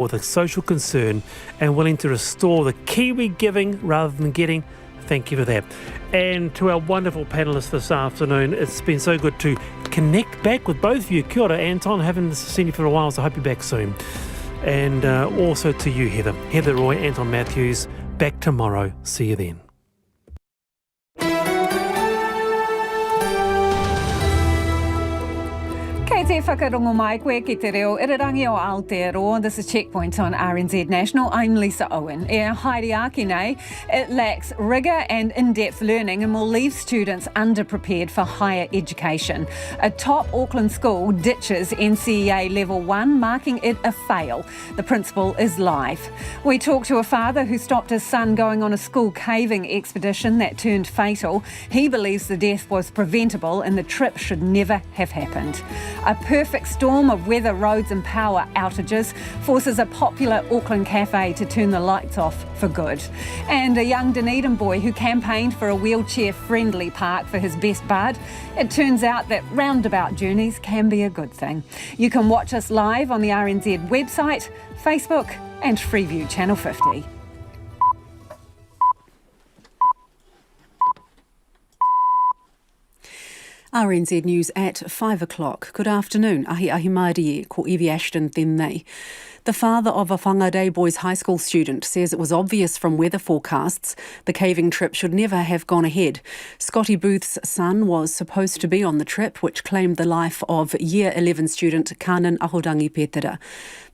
with a social concern and willing to restore the Kiwi giving rather than getting. Thank you for that. And to our wonderful panellists this afternoon, it's been so good to connect back with both of you. Kia ora, Anton. Haven't seen you for a while, so I hope you're back soon. And also to you, Heather. Heather Roy, Anton Matthews, back tomorrow. See you then. Kei te whakarongo mai koe ki te reo irirangi o Aotearoa. This is Checkpoint on RNZ National. I'm Lisa Owen. E haere ake nei, it lacks rigour and in-depth learning and will leave students underprepared for higher education. A top Auckland school ditches NCEA Level 1, marking it a fail. The principal is live. We talked to a father who stopped his son going on a school caving expedition that turned fatal. He believes the death was preventable and the trip should never have happened. A perfect storm of weather, roads and power outages forces a popular Auckland cafe to turn the lights off for good. And a young Dunedin boy who campaigned for a wheelchair-friendly park for his best bud. It turns out that roundabout journeys can be a good thing. You can watch us live on the RNZ website, Facebook and Freeview Channel 50. RNZ News at 5 o'clock. Good afternoon. Ahi Marie ko Evie Ashton tēnei. The father of a Whangārei boys high school student says it was obvious from weather forecasts the caving trip should never have gone ahead. Scotty Booth's son was supposed to be on the trip, which claimed the life of Year 11 student Kanan Ahodangi Petera.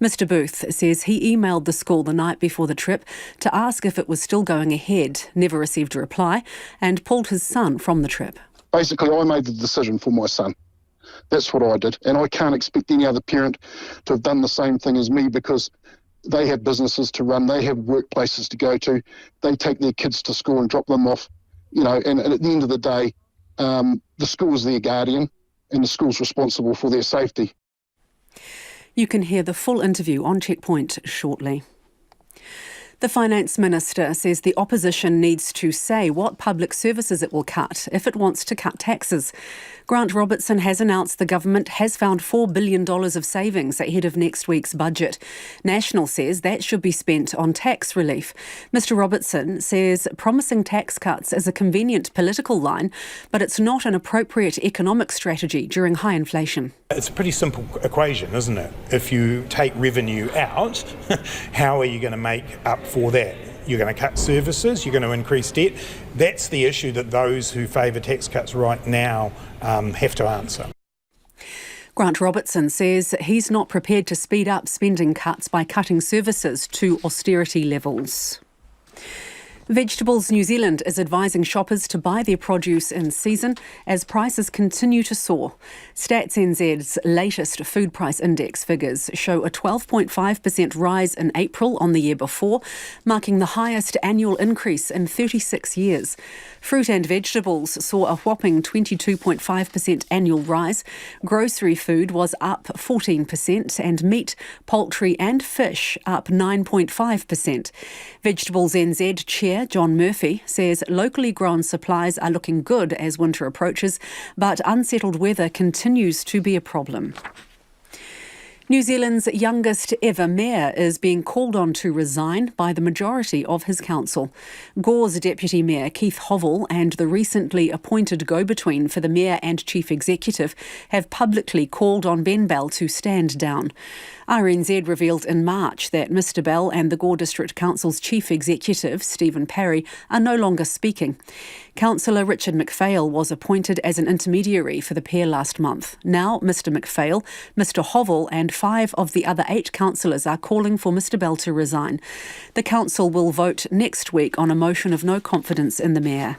Mr Booth says he emailed the school the night before the trip to ask if it was still going ahead, never received a reply, and pulled his son from the trip. Basically, I made the decision for my son. That's what I did. And I can't expect any other parent to have done the same thing as me because they have businesses to run, they have workplaces to go to, they take their kids to school and drop them off, and at the end of the day, the school is their guardian and the school's responsible for their safety. You can hear the full interview on Checkpoint shortly. The Finance Minister says the opposition needs to say what public services it will cut if it wants to cut taxes. Grant Robertson has announced the government has found $4 billion of savings ahead of next week's budget. National says that should be spent on tax relief. Mr Robertson says promising tax cuts is a convenient political line, but it's not an appropriate economic strategy during high inflation. It's a pretty simple equation, isn't it? If you take revenue out, how are you going to make up for that? You're going to cut services, you're going to increase debt. That's the issue that those who favour tax cuts right now have to answer. Grant Robertson says he's not prepared to speed up spending cuts by cutting services to austerity levels. Vegetables New Zealand is advising shoppers to buy their produce in season as prices continue to soar. Stats NZ's latest food price index figures show a 12.5% rise in April on the year before, marking the highest annual increase in 36 years. Fruit and vegetables saw a whopping 22.5% annual rise. Grocery food was up 14% and meat, poultry and fish up 9.5%. Vegetables NZ Chair John Murphy says locally grown supplies are looking good as winter approaches, but unsettled weather continues to be a problem. New Zealand's youngest ever mayor is being called on to resign by the majority of his council. Gore's deputy mayor Keith Hovell and the recently appointed go-between for the mayor and chief executive have publicly called on Ben Bell to stand down. RNZ revealed in March that Mr Bell and the Gore District Council's chief executive, Stephen Parry, are no longer speaking. Councillor Richard McPhail was appointed as an intermediary for the pair last month. Now Mr McPhail, Mr Hovell and 5 of the other 8 councillors are calling for Mr Bell to resign. The council will vote next week on a motion of no confidence in the mayor.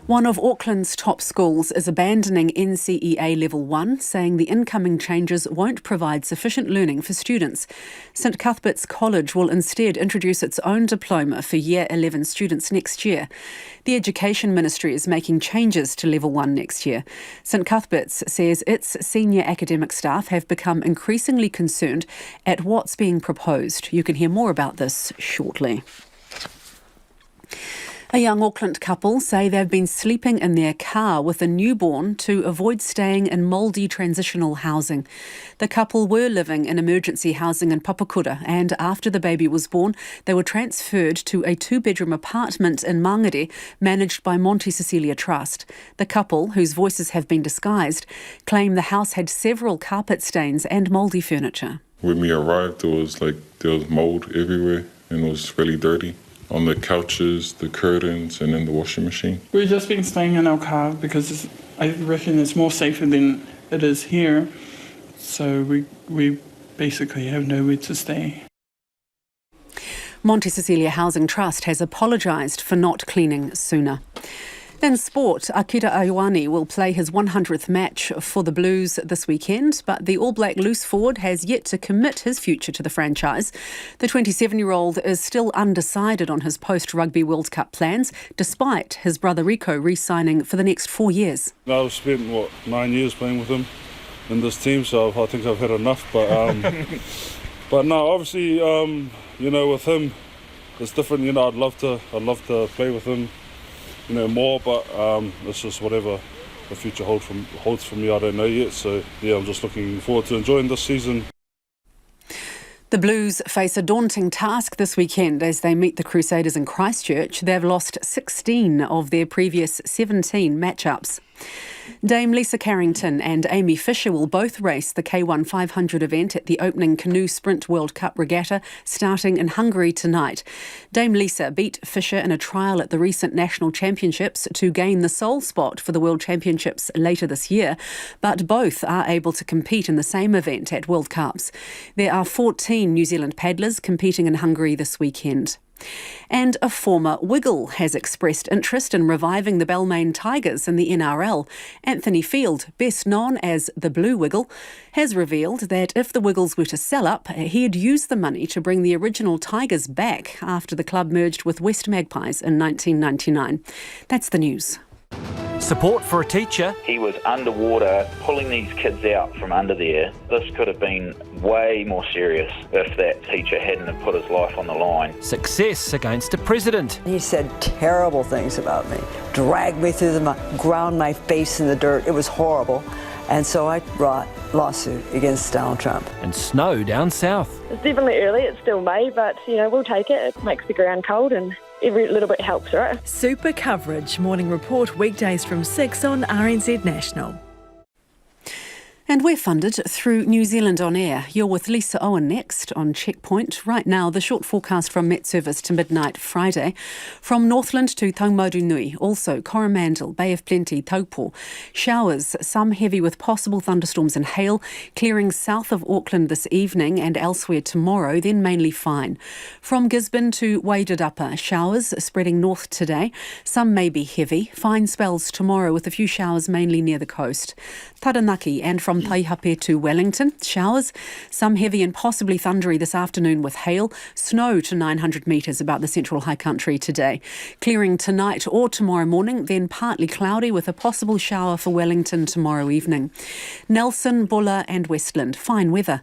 One of Auckland's top schools is abandoning NCEA Level 1, saying the incoming changes won't provide sufficient learning for students. St Cuthberts College will instead introduce its own diploma for Year 11 students next year. The Education Ministry is making changes to Level 1 next year. St Cuthberts says its senior academic staff have become increasingly concerned at what's being proposed. You can hear more about this shortly. A young Auckland couple say they've been sleeping in their car with a newborn to avoid staying in mouldy transitional housing. The couple were living in emergency housing in Papakura, and after the baby was born, they were transferred to a 2-bedroom apartment in Whangārei managed by Monte Cecilia Trust. The couple, whose voices have been disguised, claim the house had several carpet stains and mouldy furniture. When we arrived, there was mould everywhere and it was really dirty. On the couches, the curtains, and in the washing machine. We've just been staying in our car because I reckon it's more safer than it is here. So we basically have nowhere to stay. Monte Cecilia Housing Trust has apologised for not cleaning sooner. In sport, Akira Ioane will play his 100th match for the Blues this weekend, but the All Black loose forward has yet to commit his future to the franchise. The 27-year-old is still undecided on his post-Rugby World Cup plans, despite his brother Rico re-signing for the next 4 years. I've spent, 9 years playing with him in this team, so I think I've had enough. But no, obviously, with him, it's different. I'd love to play with him. More, but it's just whatever the future holds for me, I don't know yet. So, I'm just looking forward to enjoying this season. The Blues face a daunting task this weekend as they meet the Crusaders in Christchurch. They've lost 16 of their previous 17 matchups. Dame Lisa Carrington and Amy Fisher will both race the K1 500 event at the opening Canoe Sprint World Cup regatta starting in Hungary tonight. Dame Lisa beat Fisher in a trial at the recent National Championships to gain the sole spot for the World Championships later this year, but both are able to compete in the same event at World Cups. There are 14 New Zealand paddlers competing in Hungary this weekend. And a former Wiggle has expressed interest in reviving the Balmain Tigers in the NRL. Anthony Field, best known as the Blue Wiggle, has revealed that if the Wiggles were to sell up, he'd use the money to bring the original Tigers back after the club merged with West Magpies in 1999. That's the news. Support for a teacher. He was underwater pulling these kids out from under there. This could have been way more serious if that teacher hadn't have put his life on the line. Success against a president. He said terrible things about me, dragged me through the mud, ground my face in the dirt. It was horrible. And so I brought lawsuit against Donald Trump. And snow down south. It's definitely early, it's still May, but we'll take it. It makes the ground cold and every little bit helps, right? Super coverage, Morning Report, weekdays from 6 on RNZ National. And we're funded through New Zealand On Air. You're with Lisa Owen next on Checkpoint. Right now, the short forecast from Met Service to midnight Friday. From Northland to Taumaudu-Nui, also Coromandel, Bay of Plenty, Taupo. Showers, some heavy with possible thunderstorms and hail, clearing south of Auckland this evening and elsewhere tomorrow, then mainly fine. From Gisborne to Wairarapa, showers spreading north today. Some may be heavy. Fine spells tomorrow with a few showers mainly near the coast. Taranaki and from Taihape to Wellington, showers, some heavy and possibly thundery this afternoon with hail, snow to 900 metres about the central high country today. Clearing tonight or tomorrow morning, then partly cloudy with a possible shower for Wellington tomorrow evening. Nelson, Bulla and Westland, fine weather.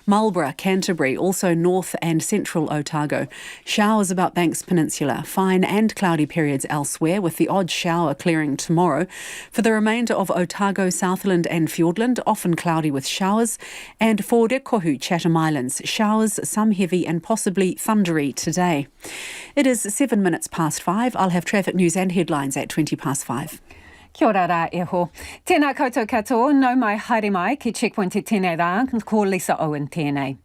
Marlborough, Canterbury, also north and central Otago. Showers about Banks Peninsula, fine and cloudy periods elsewhere with the odd shower clearing tomorrow. For the remainder of Otago, Southland and Fiordland, often cloudy with showers. And for Rekohu, Chatham Islands, showers, some heavy and possibly thundery today. It is 7 minutes past 5. I'll have traffic news and headlines at 20 past 5. Kia ora rā e ho. Tēnā koutou katoa, nau mai haere mai ki Checkpoint te tēnei rā, ko Lisa Owen tēnei.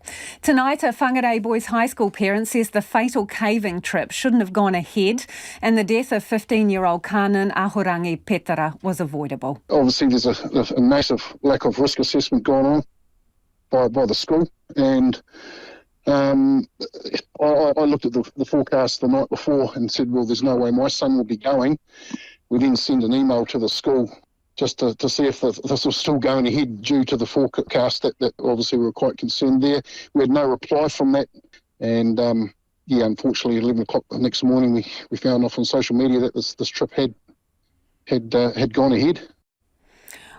Tonight, a Whangārei Boys High School parent says the fatal caving trip shouldn't have gone ahead and the death of 15-year-old Kanan Ahorangi Petara was avoidable. Obviously, there's a massive lack of risk assessment going on by the school, and I looked at the forecast the night before and said, well, there's no way my son will be going. We then send an email to the school just to see if this was still going ahead due to the forecast that obviously we were quite concerned there. We had no reply from that, and unfortunately at 11 o'clock the next morning we found off on social media that this trip had gone ahead.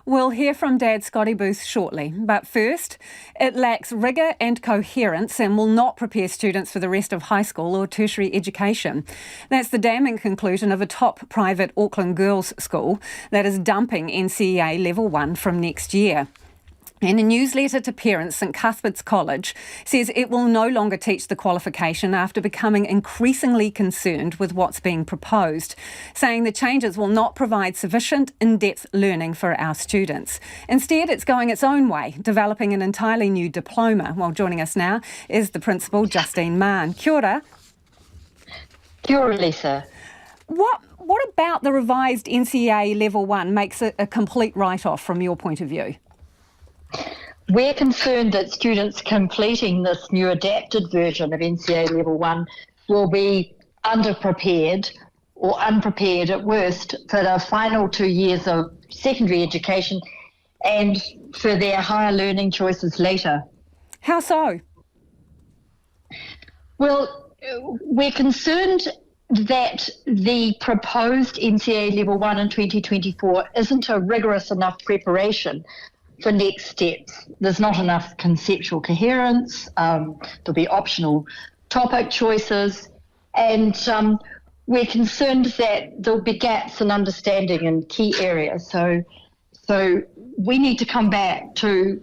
We'll hear from Dad Scotty Booth shortly. But first, it lacks rigour and coherence and will not prepare students for the rest of high school or tertiary education. That's the damning conclusion of a top private Auckland girls' school that is dumping NCEA Level 1 from next year. In a newsletter to parents, St Cuthberts College says it will no longer teach the qualification after becoming increasingly concerned with what's being proposed, saying the changes will not provide sufficient in-depth learning for our students. Instead, it's going its own way, developing an entirely new diploma. Well, joining us now is the principal, Justine Mann. Kia ora. Kia ora, Lisa. What about the revised NCEA Level 1 makes it a complete write-off from your point of view? We're concerned that students completing this new adapted version of NCEA Level 1 will be underprepared or unprepared at worst for the final 2 years of secondary education and for their higher learning choices later. How so? Well, we're concerned that the proposed NCEA Level 1 in 2024 isn't a rigorous enough preparation for next steps. There's not enough conceptual coherence, there'll be optional topic choices, and we're concerned that there'll be gaps in understanding in key areas. So we need to come back to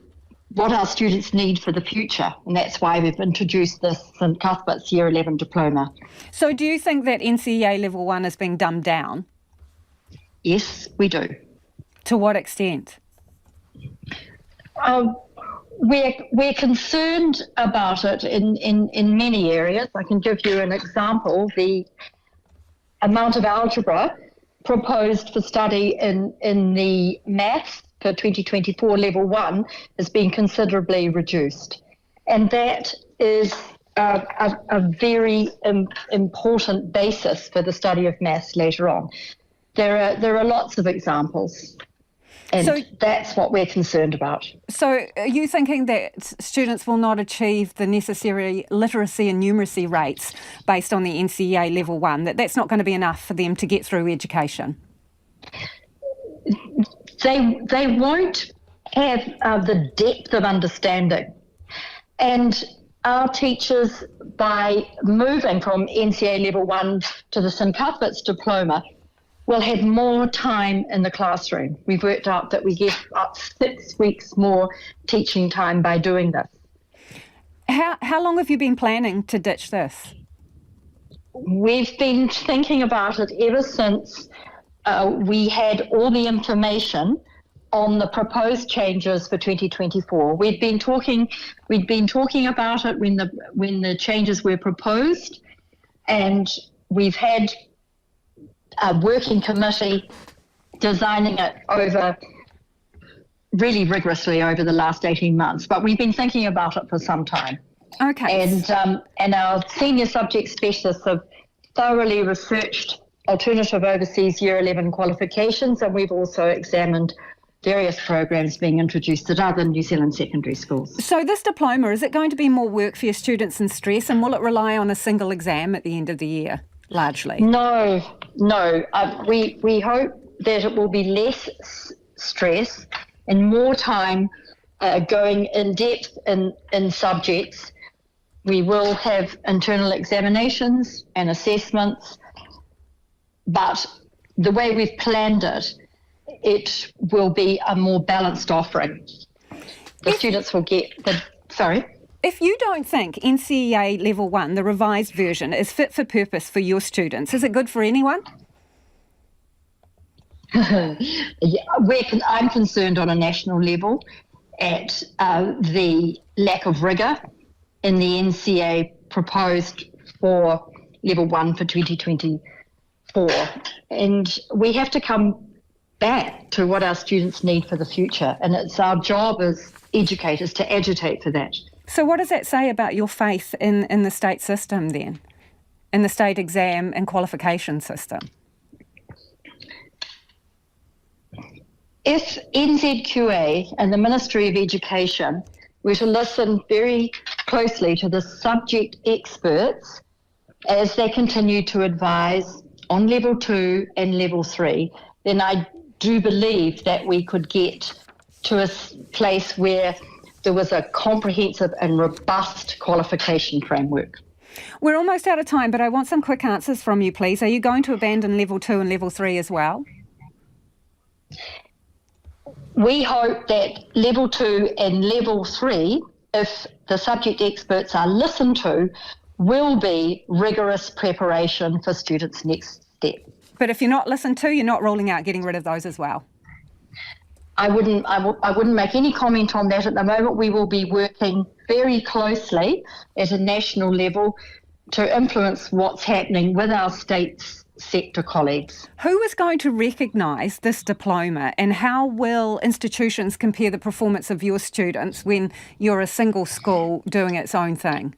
what our students need for the future, and that's why we've introduced this St Cuthberts Year 11 diploma. So do you think that NCEA Level 1 is being dumbed down? Yes, we do. To what extent? We're concerned about it in many areas. I can give you an example. The amount of algebra proposed for study in the maths for 2024 Level 1 has been considerably reduced. And that is a very important basis for the study of maths later on. There are lots of examples. And that's what we're concerned about. So are you thinking that students will not achieve the necessary literacy and numeracy rates based on the NCEA Level 1, that's not going to be enough for them to get through education? They won't have the depth of understanding. And our teachers, by moving from NCEA Level 1 to the St Cuthberts diploma, will have more time in the classroom. We've worked out that we get up 6 weeks more teaching time by doing this. How long have you been planning to ditch this? We've been thinking about it ever since we had all the information on the proposed changes for 2024. We'd been talking about it when the changes were proposed, and we've had a working committee designing it over really rigorously over the last 18 months, but we've been thinking about it for some time. Okay. And our senior subject specialists have thoroughly researched alternative overseas Year 11 qualifications, and we've also examined various programs being introduced at other New Zealand secondary schools. So this diploma, is it going to be more work for your students and stress, and will it rely on a single exam at the end of the year, largely? No. We hope that it will be less stress and more time going in depth in subjects. We will have internal examinations and assessments, but the way we've planned it, it will be a more balanced offering. The students will get sorry? If you don't think NCEA Level 1, the revised version, is fit for purpose for your students, is it good for anyone? I'm concerned on a national level at the lack of rigour in the NCEA proposed for Level 1 for 2024. And we have to come back to what our students need for the future. And it's our job as educators to agitate for that. So what does that say about your faith in the state system then, in the state exam and qualification system? If NZQA and the Ministry of Education were to listen very closely to the subject experts as they continue to advise on Level 2 and Level 3, then I do believe that we could get to a place where there was a comprehensive and robust qualification framework. We're almost out of time, but I want some quick answers from you, please. Are you going to abandon level 2 and level 3 as well? We hope that level 2 and level 3, if the subject experts are listened to, will be rigorous preparation for students' next step. But if you're not listened to, you're not ruling out getting rid of those as well? I wouldn't make any comment on that at the moment. We will be working very closely at a national level to influence what's happening with our state's sector colleagues. Who is going to recognise this diploma, and how will institutions compare the performance of your students when you're a single school doing its own thing?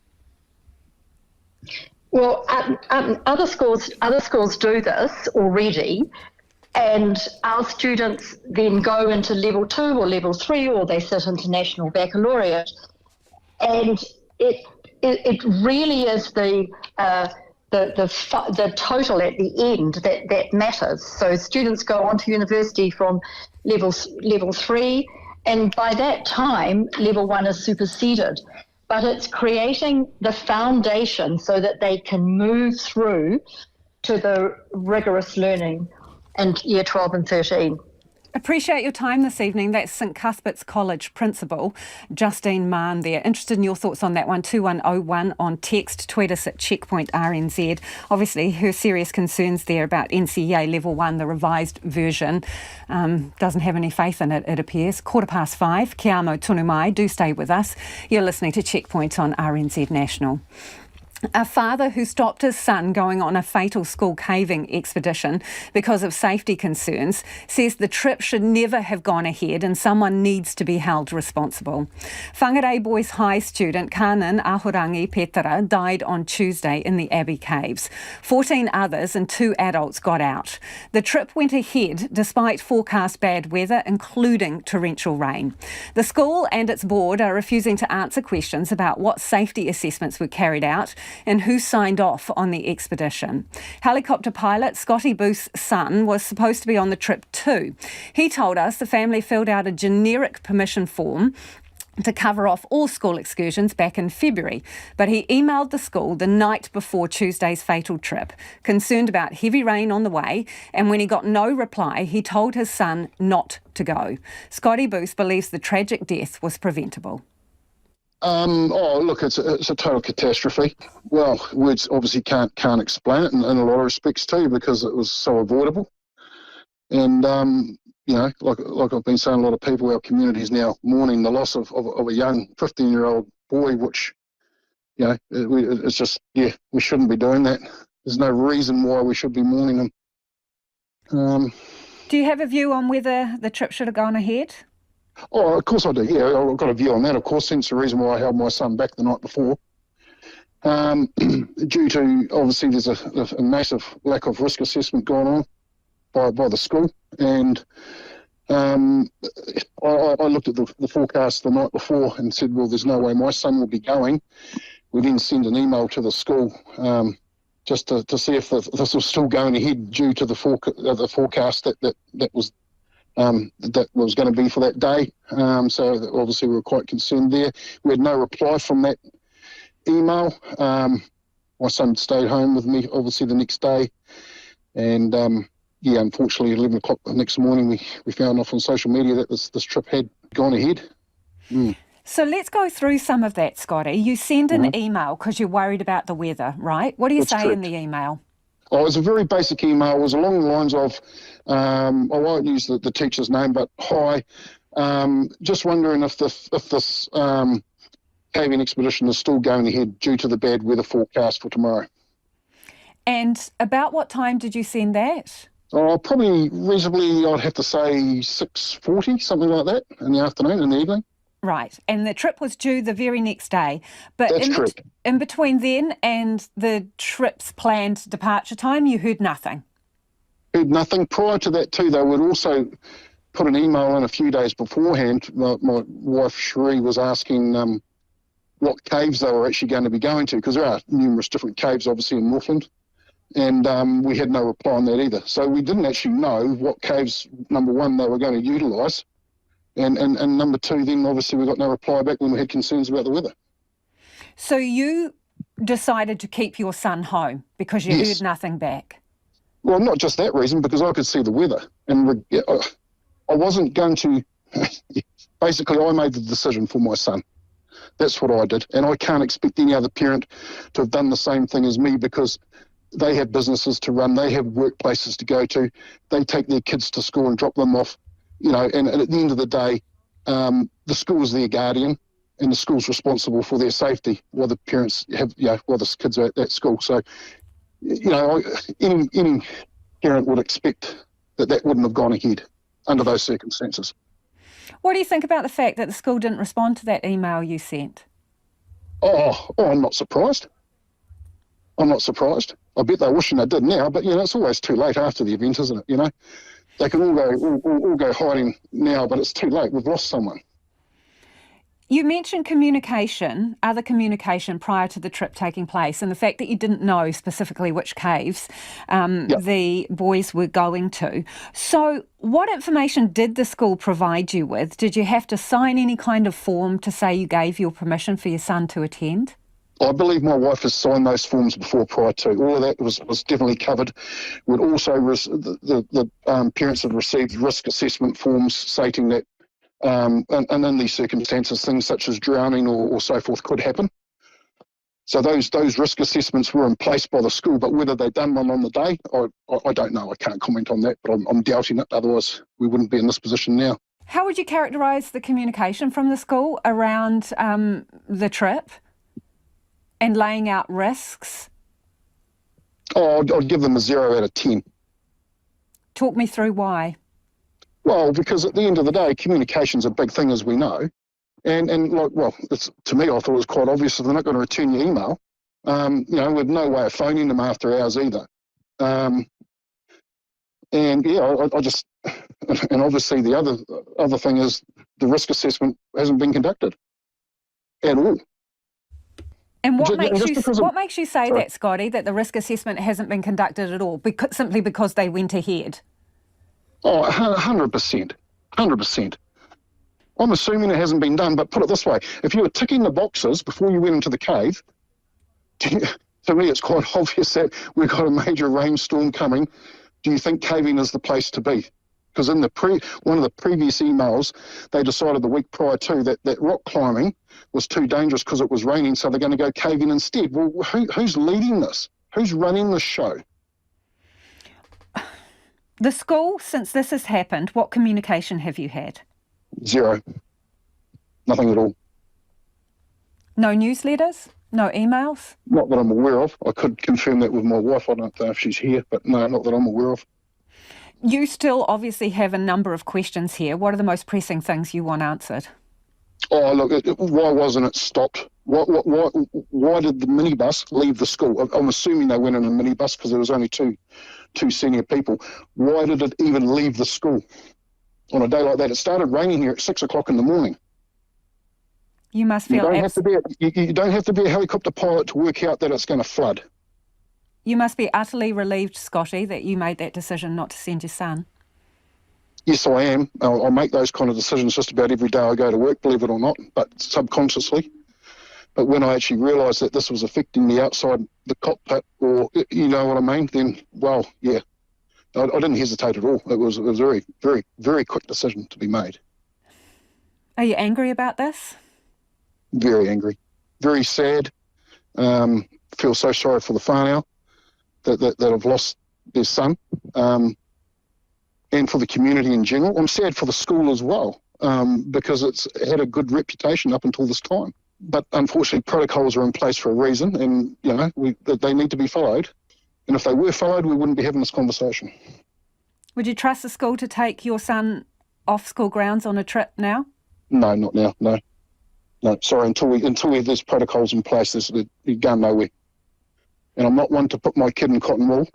Well, other schools do this already, and our students then go into level 2 or level 3, or they sit into National Baccalaureate, and it really is the total at the end that matters. So students go on to university from level 3, and by that time, level 1 is superseded. But it's creating the foundation so that they can move through to the rigorous learning in year 12 and 13. Appreciate your time this evening. That's St Cuthberts College Principal Justine Mahon there. Interested in your thoughts on that one, 2101 on text. Tweet us at Checkpoint RNZ. Obviously, her serious concerns there about NCEA Level 1, the revised version. Doesn't have any faith in it, it appears. 5:15, Kia amo tonu mai. Do stay with us. You're listening to Checkpoint on RNZ National. A father who stopped his son going on a fatal school caving expedition because of safety concerns says the trip should never have gone ahead and someone needs to be held responsible. Whangārei Boys High student Kanan Ahorangi Petera died on Tuesday in the Abbey Caves. 14 others and 2 adults got out. The trip went ahead despite forecast bad weather, including torrential rain. The school and its board are refusing to answer questions about what safety assessments were carried out and who signed off on the expedition. Helicopter pilot Scotty Booth's son was supposed to be on the trip too. He told us the family filled out a generic permission form to cover off all school excursions back in February, but he emailed the school the night before Tuesday's fatal trip, concerned about heavy rain on the way, and when he got no reply, he told his son not to go. Scotty Booth believes the tragic death was preventable. Look, it's a total catastrophe. Well, words obviously can't explain it in a lot of respects too, because it was so avoidable. And like I've been saying, a lot of people, our community is now mourning the loss of a young 15-year-old boy, which, it's just, we shouldn't be doing that. There's no reason why we should be mourning him. Do you have a view on whether the trip should have gone ahead? Oh, of course I do. Yeah, I've got a view on that. Of course, hence the reason why I held my son back the night before. Due to, obviously, there's a massive lack of risk assessment going on by the school. And I looked at the forecast the night before and said, well, there's no way my son will be going. We then send an email to the school just to see if this was still going ahead due to the forecast that was going to be for that day. So obviously we were quite concerned there. We had no reply from that email. My son stayed home with me obviously the next day, and unfortunately at 11 o'clock the next morning we found off on social media that this trip had gone ahead. So let's go through some of that, Scotty. You send an email because you're worried about the weather, right? What do you say in the email? Oh, it was a very basic email. It was along the lines of, I won't use the teacher's name, but hi, just wondering if this caving expedition is still going ahead due to the bad weather forecast for tomorrow. And about what time did you send that? Oh, probably reasonably, I'd have to say 6:40, something like that, in the afternoon, in the evening. Right, and the trip was due the very next day. But That's correct. In between then and the trip's planned departure time, you heard nothing? Heard nothing. Prior to that too, they would also put an email in a few days beforehand. My wife, Cherie, was asking what caves they were actually going to be going to, because there are numerous different caves, obviously, in Northland. And we had no reply on that either. So we didn't actually know what caves, number one, they were going to utilise. And number two, then obviously we got no reply back when we had concerns about the weather. So you decided to keep your son home because you heard nothing back? Well, not just that reason, because I could see the weather. And I wasn't going to... Basically, I made the decision for my son. That's what I did. And I can't expect any other parent to have done the same thing as me, because they have businesses to run, they have workplaces to go to, they take their kids to school and drop them off, and at the end of the day, the school is their guardian, and the school's responsible for their safety while the parents while the kids are at school. So, any parent would expect that wouldn't have gone ahead under those circumstances. What do you think about the fact that the school didn't respond to that email you sent? I'm not surprised. I'm not surprised. I bet they're wishing they did now, but it's always too late after the event, isn't it? They can all go hiding now, but it's too late. We've lost someone. You mentioned communication, other communication prior to the trip taking place, and the fact that you didn't know specifically which caves the boys were going to. So what information did the school provide you with? Did you have to sign any kind of form to say you gave your permission for your son to attend? I believe my wife has signed those forms prior to. All of that was definitely covered. We'd also, the parents had received risk assessment forms stating that and in these circumstances, things such as drowning or so forth could happen. So those risk assessments were in place by the school, but whether they'd done one on the day, I don't know. I can't comment on that, but I'm doubting it. Otherwise, we wouldn't be in this position now. How would you characterise the communication from the school around the trip and laying out risks? I'd give them a 0 out of 10. Talk me through why. Well, because at the end of the day, communication's a big thing, as we know. And to me, I thought it was quite obvious that they're not going to return your email. With no way of phoning them after hours either. I just, and obviously the other thing is the risk assessment hasn't been conducted at all. And what makes you say that, Scotty, that the risk assessment hasn't been conducted at all, simply because they went ahead? 100%. 100%. I'm assuming it hasn't been done, but put it this way. If you were ticking the boxes before you went into the cave, to me it's quite obvious that we've got a major rainstorm coming. Do you think caving is the place to be? Because in one of the previous emails, they decided the week prior to that rock climbing was too dangerous because it was raining, so they're going to go caving instead. Well, who's leading this? Who's running the show? The school, since this has happened, what communication have you had? 0. Nothing at all. No newsletters? No emails? Not that I'm aware of. I could confirm that with my wife. I don't know if she's here, but no, not that I'm aware of. You still obviously have a number of questions here. What are the most pressing things you want answered? Look, why wasn't it stopped? Why did the minibus leave the school? I'm assuming they went in a minibus because there was only two senior people. Why did it even leave the school on a day like that? It started raining here at 6 o'clock in the morning. You must feel... You don't have to be a helicopter pilot to work out that it's going to flood. You must be utterly relieved, Scotty, that you made that decision not to send your son. Yes, I am. I make those kind of decisions just about every day I go to work, believe it or not, but subconsciously. But when I actually realised that this was affecting me outside the cockpit, or you know what I mean, then, well, yeah, I didn't hesitate at all. It was a very, very, very quick decision to be made. Are you angry about this? Very angry. Very sad. Feel so sorry for the whānau that have lost their son, and for the community in general. I'm sad for the school as well, because it's had a good reputation up until this time. But unfortunately, protocols are in place for a reason, and they need to be followed. And if they were followed, we wouldn't be having this conversation. Would you trust the school to take your son off school grounds on a trip now? No, not now. No. Sorry. Until we have these protocols in place, you're going nowhere. And I'm not one to put my kid in cotton wool.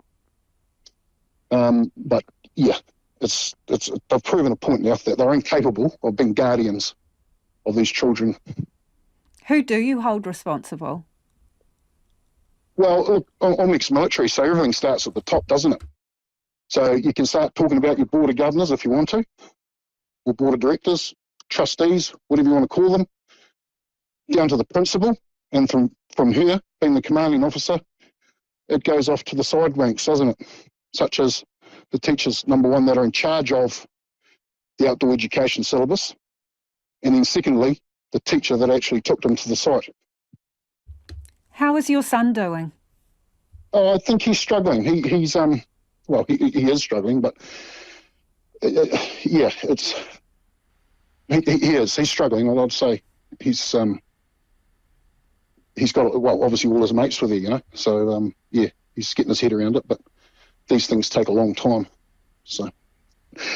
But yeah, they've proven a point now that they're incapable of being guardians of these children. Who do you hold responsible? Well, look, I'm ex-military, so everything starts at the top, doesn't it? So you can start talking about your board of governors if you want to, or board of directors, trustees, whatever you want to call them, down to the principal, and from her, being the commanding officer, it goes off to the side ranks, doesn't it? Such as the teachers, number one, that are in charge of the outdoor education syllabus, and then secondly, the teacher that actually took them to the site. How is your son doing? Oh, I think he's struggling. He's well, he is struggling, but yeah, he is. He's struggling. I'd say he's got, well, obviously all his mates were there, you know. So yeah, he's getting his head around it. But these things take a long time. So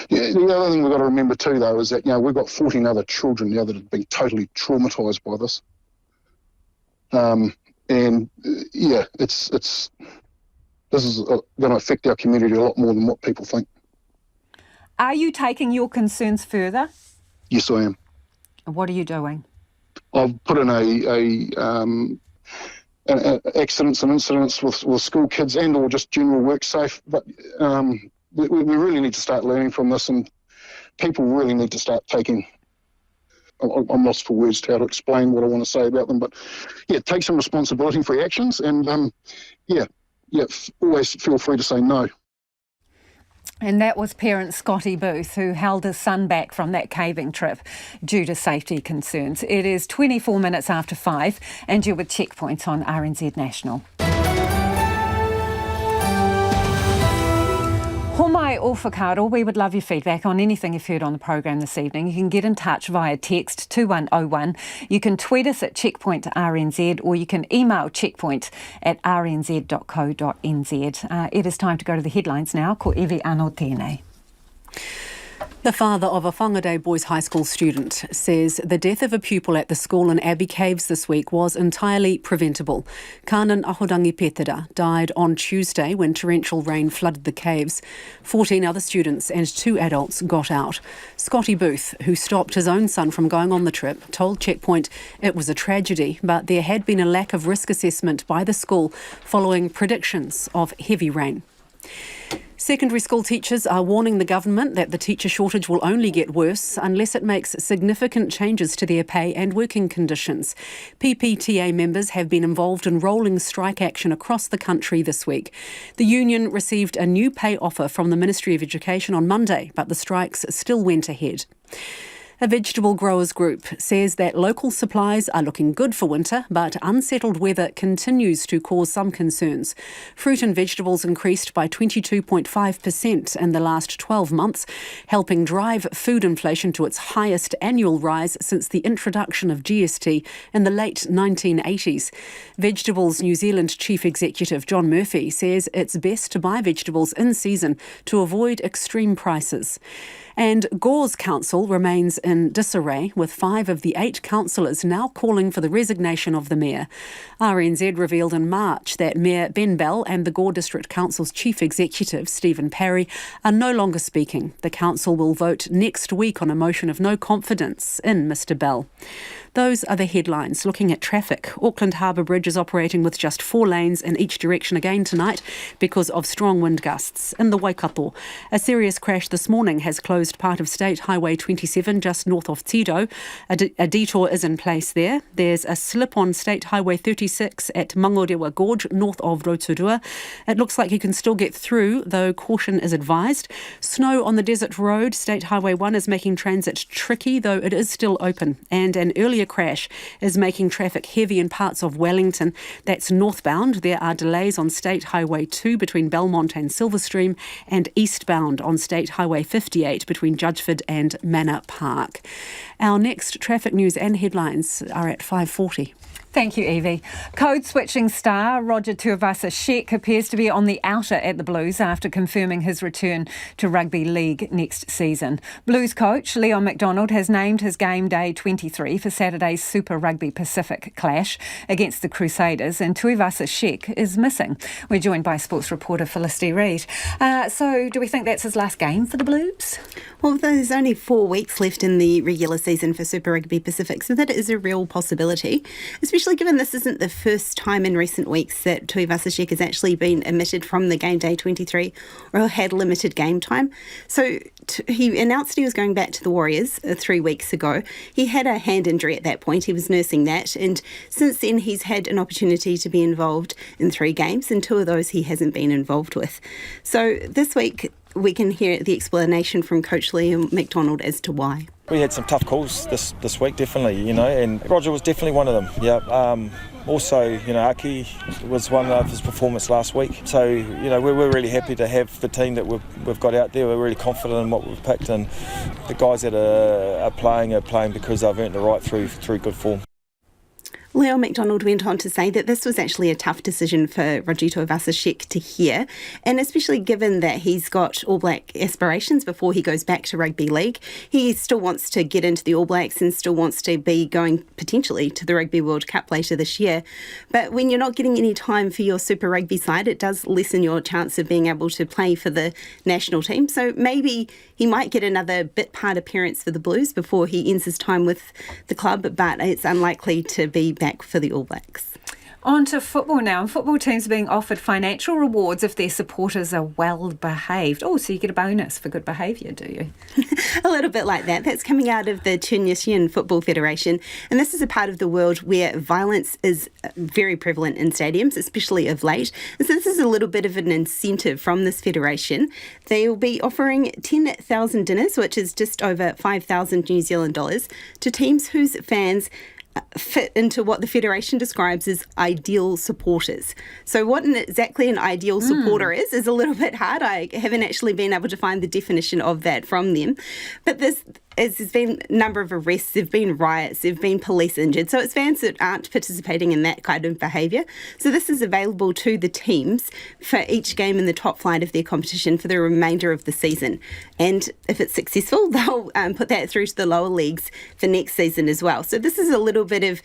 yeah, the other thing we've got to remember too, though, is that, you know, we've got 14 other children now that have been totally traumatised by this. And yeah, this is going to affect our community a lot more than what people think. Are you taking your concerns further? Yes, I am. What are you doing? I've put in accidents and incidents with school kids and or just general work safe. But we really need to start learning from this, and people really need to start taking. I'm lost for words to how to explain what I want to say about them, but yeah, take some responsibility for your actions, and yeah, always feel free to say no. And that was parent Scotty Booth, who held his son back from that caving trip due to safety concerns. It is 24 minutes after 5, and you're with Checkpoint on RNZ National. Homai o whakaaro, we would love your feedback on anything you've heard on the program this evening. You can get in touch via text 2101. You can tweet us at Checkpoint RNZ, or you can email checkpoint@rnz.co.nz. It is time to go to the headlines now. Ko Evi anō tēnei. The father of a Whangārei Boys High School student says the death of a pupil at the school in Abbey Caves this week was entirely preventable. Kanan Ahorangi Petera died on Tuesday when torrential rain flooded the caves. 14 other students and 2 adults got out. Scotty Booth, who stopped his own son from going on the trip, told Checkpoint it was a tragedy, but there had been a lack of risk assessment by the school following predictions of heavy rain. Secondary school teachers are warning the government that the teacher shortage will only get worse unless it makes significant changes to their pay and working conditions. PPTA members have been involved in rolling strike action across the country this week. The union received a new pay offer from the Ministry of Education on Monday, but the strikes still went ahead. A vegetable growers group says that local supplies are looking good for winter, but unsettled weather continues to cause some concerns. Fruit and vegetables increased by 22.5% in the last 12 months, helping drive food inflation to its highest annual rise since the introduction of GST in the late 1980s. Vegetables New Zealand Chief Executive John Murphy says it's best to buy vegetables in season to avoid extreme prices. And Gore's council remains in disarray, with 5 of the 8 councillors now calling for the resignation of the mayor. RNZ revealed in March that Mayor Ben Bell and the Gore District Council's chief executive, Stephen Parry, are no longer speaking. The council will vote next week on a motion of no confidence in Mr Bell. Those are the headlines. Looking at traffic, Auckland Harbour Bridge is operating with just 4 lanes in each direction again tonight because of strong wind gusts. In the Waikato, a serious crash this morning has closed part of State Highway 27 just north of Tido. A detour is in place there. There's a slip on State Highway 36 at Mangorewa Gorge north of Rotorua. It looks like you can still get through, though caution is advised. Snow on the Desert Road, State Highway 1 is making transit tricky, though it is still open. And an earlier crash is making traffic heavy in parts of Wellington. That's northbound. There are delays on State Highway 2 between Belmont and Silverstream, and eastbound on State Highway 58 between Judgeford and Manor Park. Our next traffic news and headlines are at 5:40. Thank you, Evie. Code-switching star Roger Tuivasa-Sheck appears to be on the outer at the Blues after confirming his return to Rugby League next season. Blues coach Leon McDonald has named his game day 23 for Saturday's Super Rugby Pacific clash against the Crusaders, and Tuivasa-Sheck is missing. We're joined by sports reporter Felicity Reid. So do we think that's his last game for the Blues? Well, there's only 4 weeks left in the regular season for Super Rugby Pacific, so that is a real possibility, especially especially given this isn't the first time in recent weeks that Tuivasa-Sheck has actually been omitted from the Game Day 23 or had limited game time. So he announced he was going back to the Warriors 3 weeks ago. He had a hand injury at that point. He was nursing that. And since then, he's had an opportunity to be involved in 3 games, and 2 of those he hasn't been involved with. So this week, we can hear the explanation from Coach Liam McDonald as to why. We had some tough calls this week, definitely, and Roger was definitely one of them. Yeah. Also, Aki was one of his performance last week. So, we're really happy to have the team that we've got out there. We're really confident in what we've picked, and the guys that are playing because they've earned the right through good form. Leo McDonald went on to say that this was actually a tough decision for Roger Tuivasa-Sheck to hear, and especially given that he's got All Black aspirations before he goes back to rugby league. He still wants to get into the All Blacks and still wants to be going potentially to the Rugby World Cup later this year. But when you're not getting any time for your Super Rugby side, it does lessen your chance of being able to play for the national team. So maybe he might get another bit part appearance for the Blues before he ends his time with the club, but it's unlikely to be back for the All Blacks. On to football now. Football teams are being offered financial rewards if their supporters are well behaved. Oh, so you get a bonus for good behaviour, do you? A little bit like that. That's coming out of the Tunisian Football Federation. And this is a part of the world where violence is very prevalent in stadiums, especially of late. And so this is a little bit of an incentive from this federation. They will be offering 10,000 dinners, which is just over 5,000 New Zealand dollars, to teams whose fans fit into what the Federation describes as ideal supporters. So what exactly an ideal supporter is a little bit hard. I haven't actually been able to find the definition of that from them. But there's been a number of arrests, there have been riots, there have been police injured. So it's fans that aren't participating in that kind of behaviour. So this is available to the teams for each game in the top flight of their competition for the remainder of the season. And if it's successful, they'll put that through to the lower leagues for next season as well. So this is a little bit of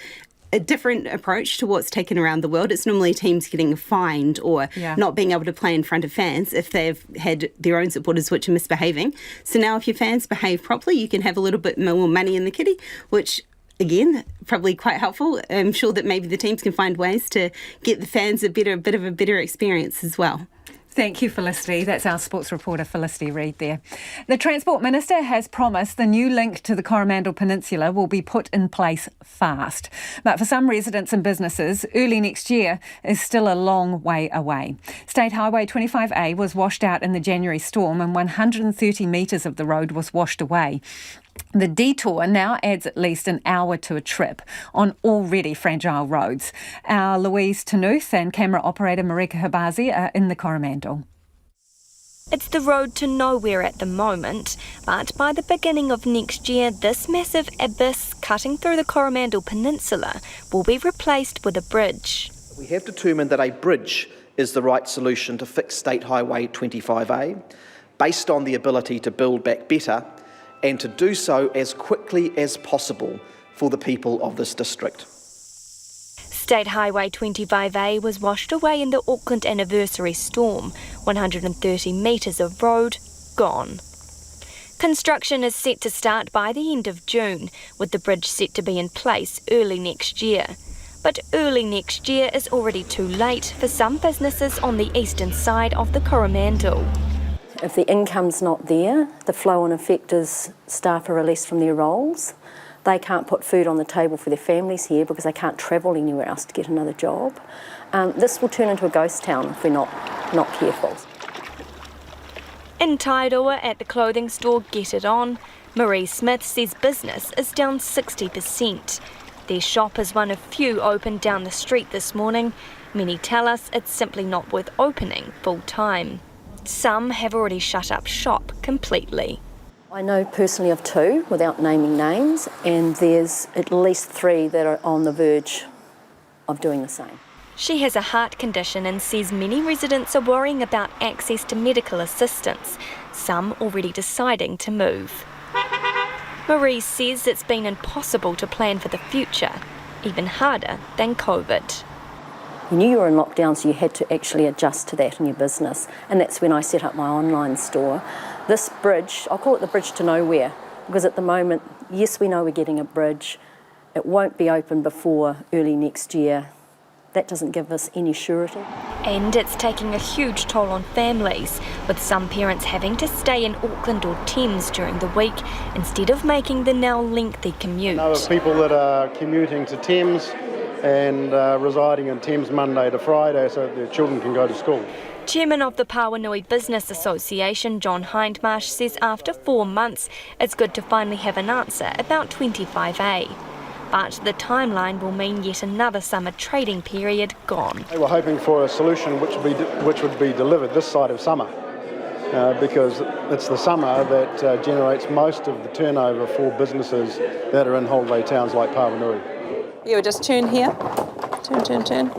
a different approach to what's taken around the world. It's normally teams getting fined or not being able to play in front of fans if they've had their own supporters which are misbehaving. So now if your fans behave properly, you can have a little bit more money in the kitty, which again, probably quite helpful. I'm sure that maybe the teams can find ways to get the fans a bit of a better experience as well. Thank you, Felicity. That's our sports reporter, Felicity Reid there. The Transport Minister has promised the new link to the Coromandel Peninsula will be put in place fast. But for some residents and businesses, early next year is still a long way away. State Highway 25A was washed out in the January storm and 130 metres of the road was washed away. The detour now adds at least an hour to a trip on already fragile roads. Our Louise Tanuth and camera operator Marika Habazi are in the Coromandel. It's the road to nowhere at the moment, but by the beginning of next year, this massive abyss cutting through the Coromandel Peninsula will be replaced with a bridge. We have determined that a bridge is the right solution to fix State Highway 25A, based on the ability to build back better and to do so as quickly as possible for the people of this district. State Highway 25A was washed away in the Auckland anniversary storm. 130 metres of road gone. Construction is set to start by the end of June, with the bridge set to be in place early next year. But early next year is already too late for some businesses on the eastern side of the Coromandel. If the income's not there, the flow-on effect is staff are released from their roles. They can't put food on the table for their families here because they can't travel anywhere else to get another job. This will turn into a ghost town if we're not careful. In Tairoa at the clothing store Get It On, Marie Smith says business is down 60%. Their shop is one of few open down the street this morning. Many tell us it's simply not worth opening full time. Some have already shut up shop completely. I know personally of 2, without naming names, and there's at least 3 that are on the verge of doing the same. She has a heart condition and says many residents are worrying about access to medical assistance, some already deciding to move. Marie says it's been impossible to plan for the future, even harder than COVID. You knew you were in lockdown, so you had to actually adjust to that in your business. And that's when I set up my online store. This bridge, I'll call it the bridge to nowhere, because at the moment, yes, we know we're getting a bridge. It won't be open before early next year. That doesn't give us any surety. And it's taking a huge toll on families, with some parents having to stay in Auckland or Thames during the week instead of making the now lengthy commute. I know of people that are commuting to Thames and residing in Thames Monday to Friday so that their children can go to school. Chairman of the Pawanui Business Association, John Hindmarsh, says after 4 months, it's good to finally have an answer about 25A. But the timeline will mean yet another summer trading period gone. They were hoping for a solution which would be delivered this side of summer, because it's the summer that generates most of the turnover for businesses that are in holiday towns like Pawanui. Yeah, we'll just turn here. Turn.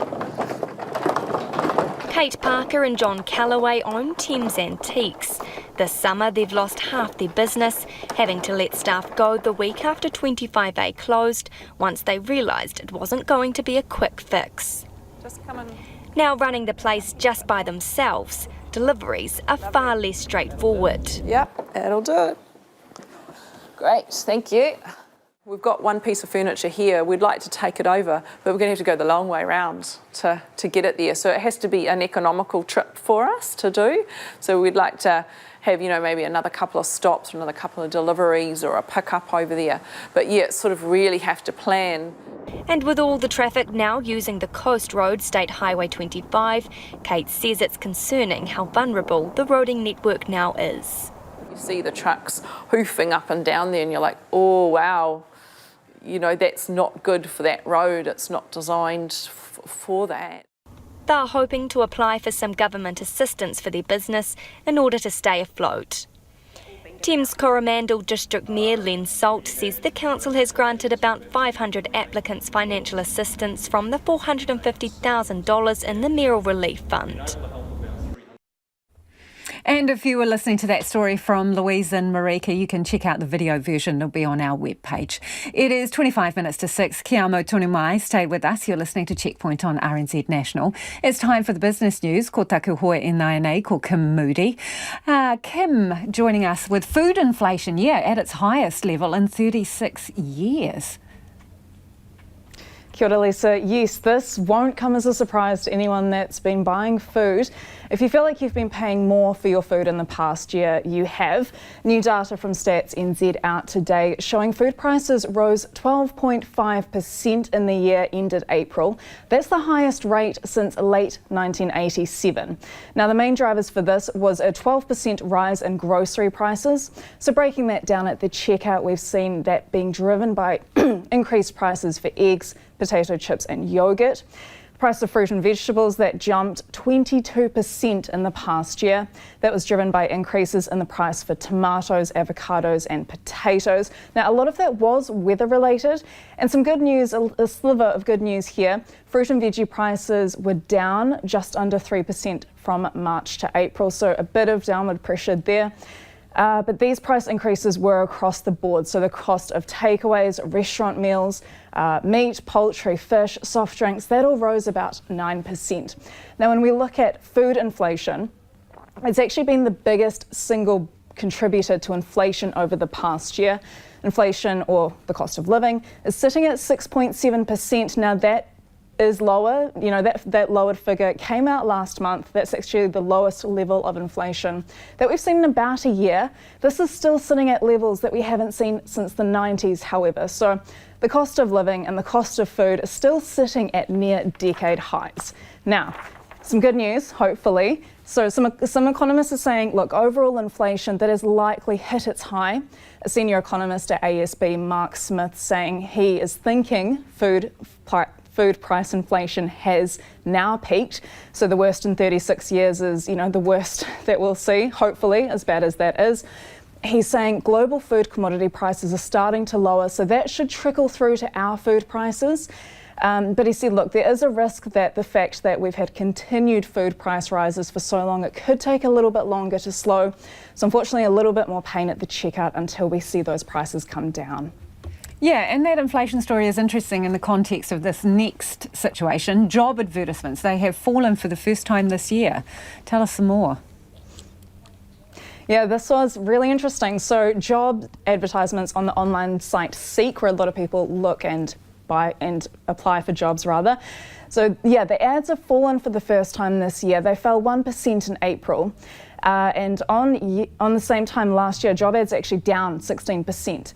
Kate Parker and John Calloway own Thames Antiques. This summer they've lost half their business, having to let staff go the week after 25A closed, once they realised it wasn't going to be a quick fix. Just come in. Now running the place just by themselves, deliveries are far less straightforward. Yep, that'll do it. Great, thank you. We've got one piece of furniture here. We'd like to take it over, but we're going to have to go the long way round to get it there. So it has to be an economical trip for us to do. So we'd like to have, maybe another couple of stops, or another couple of deliveries or a pick-up over there. But yeah, sort of really have to plan. And with all the traffic now using the coast road, State Highway 25, Kate says it's concerning how vulnerable the roading network now is. You see the trucks hoofing up and down there and you're like, oh, wow. That's not good for that road. It's not designed for that. They're hoping to apply for some government assistance for their business in order to stay afloat. Thames Coromandel District Mayor Len Salt says the council has granted about 500 applicants financial assistance from the $450,000 in the Mayoral Relief Fund. And if you were listening to that story from Louise and Marika, you can check out the video version. It'll be on our webpage. It is 25 minutes to 6. Kia amo tonu mai. Stay with us. You're listening to Checkpoint on RNZ National. It's time for the business news. Ko taku hoe e nei ko Kim Moody. Kim joining us with food inflation, at its highest level in 36 years. Kia ora, Lisa. Yes, this won't come as a surprise to anyone that's been buying food. If you feel like you've been paying more for your food in the past year, you have. New data from Stats NZ out today showing food prices rose 12.5% in the year ended April. That's the highest rate since late 1987. Now, the main drivers for this was a 12% rise in grocery prices. So breaking that down at the checkout, we've seen that being driven by increased prices for eggs, potato chips and yoghurt. The price of fruit and vegetables, that jumped 22% in the past year. That was driven by increases in the price for tomatoes, avocados and potatoes. Now, a lot of that was weather related, and some good news, a sliver of good news here. Fruit and veggie prices were down just under 3% from March to April, so a bit of downward pressure there. But these price increases were across the board. So the cost of takeaways, restaurant meals, meat, poultry, fish, soft drinks, that all rose about 9%. Now, when we look at food inflation, it's actually been the biggest single contributor to inflation over the past year. Inflation, or the cost of living, is sitting at 6.7%. Now, that is lower. That lowered figure came out last month. That's actually the lowest level of inflation that we've seen in about a year. This is still sitting at levels that we haven't seen since the 90s, however. So the cost of living and the cost of food is still sitting at near decade highs. Now, some good news, hopefully. So some economists are saying, look, overall inflation that has likely hit its high. A senior economist at ASB, Mark Smith, saying he is thinking food price inflation has now peaked. So the worst in 36 years is, the worst that we'll see, hopefully, as bad as that is. He's saying global food commodity prices are starting to lower, so that should trickle through to our food prices. But he said, look, there is a risk that the fact that we've had continued food price rises for so long, it could take a little bit longer to slow. So unfortunately, a little bit more pain at the checkout until we see those prices come down. Yeah, and that inflation story is interesting in the context of this next situation. Job advertisements, they have fallen for the first time this year. Tell us some more. Yeah, this was really interesting. So job advertisements on the online site Seek, where a lot of people look and apply for jobs rather. So yeah, the ads have fallen for the first time this year. They fell 1% in April. And on the same time last year, job ads actually down 16%.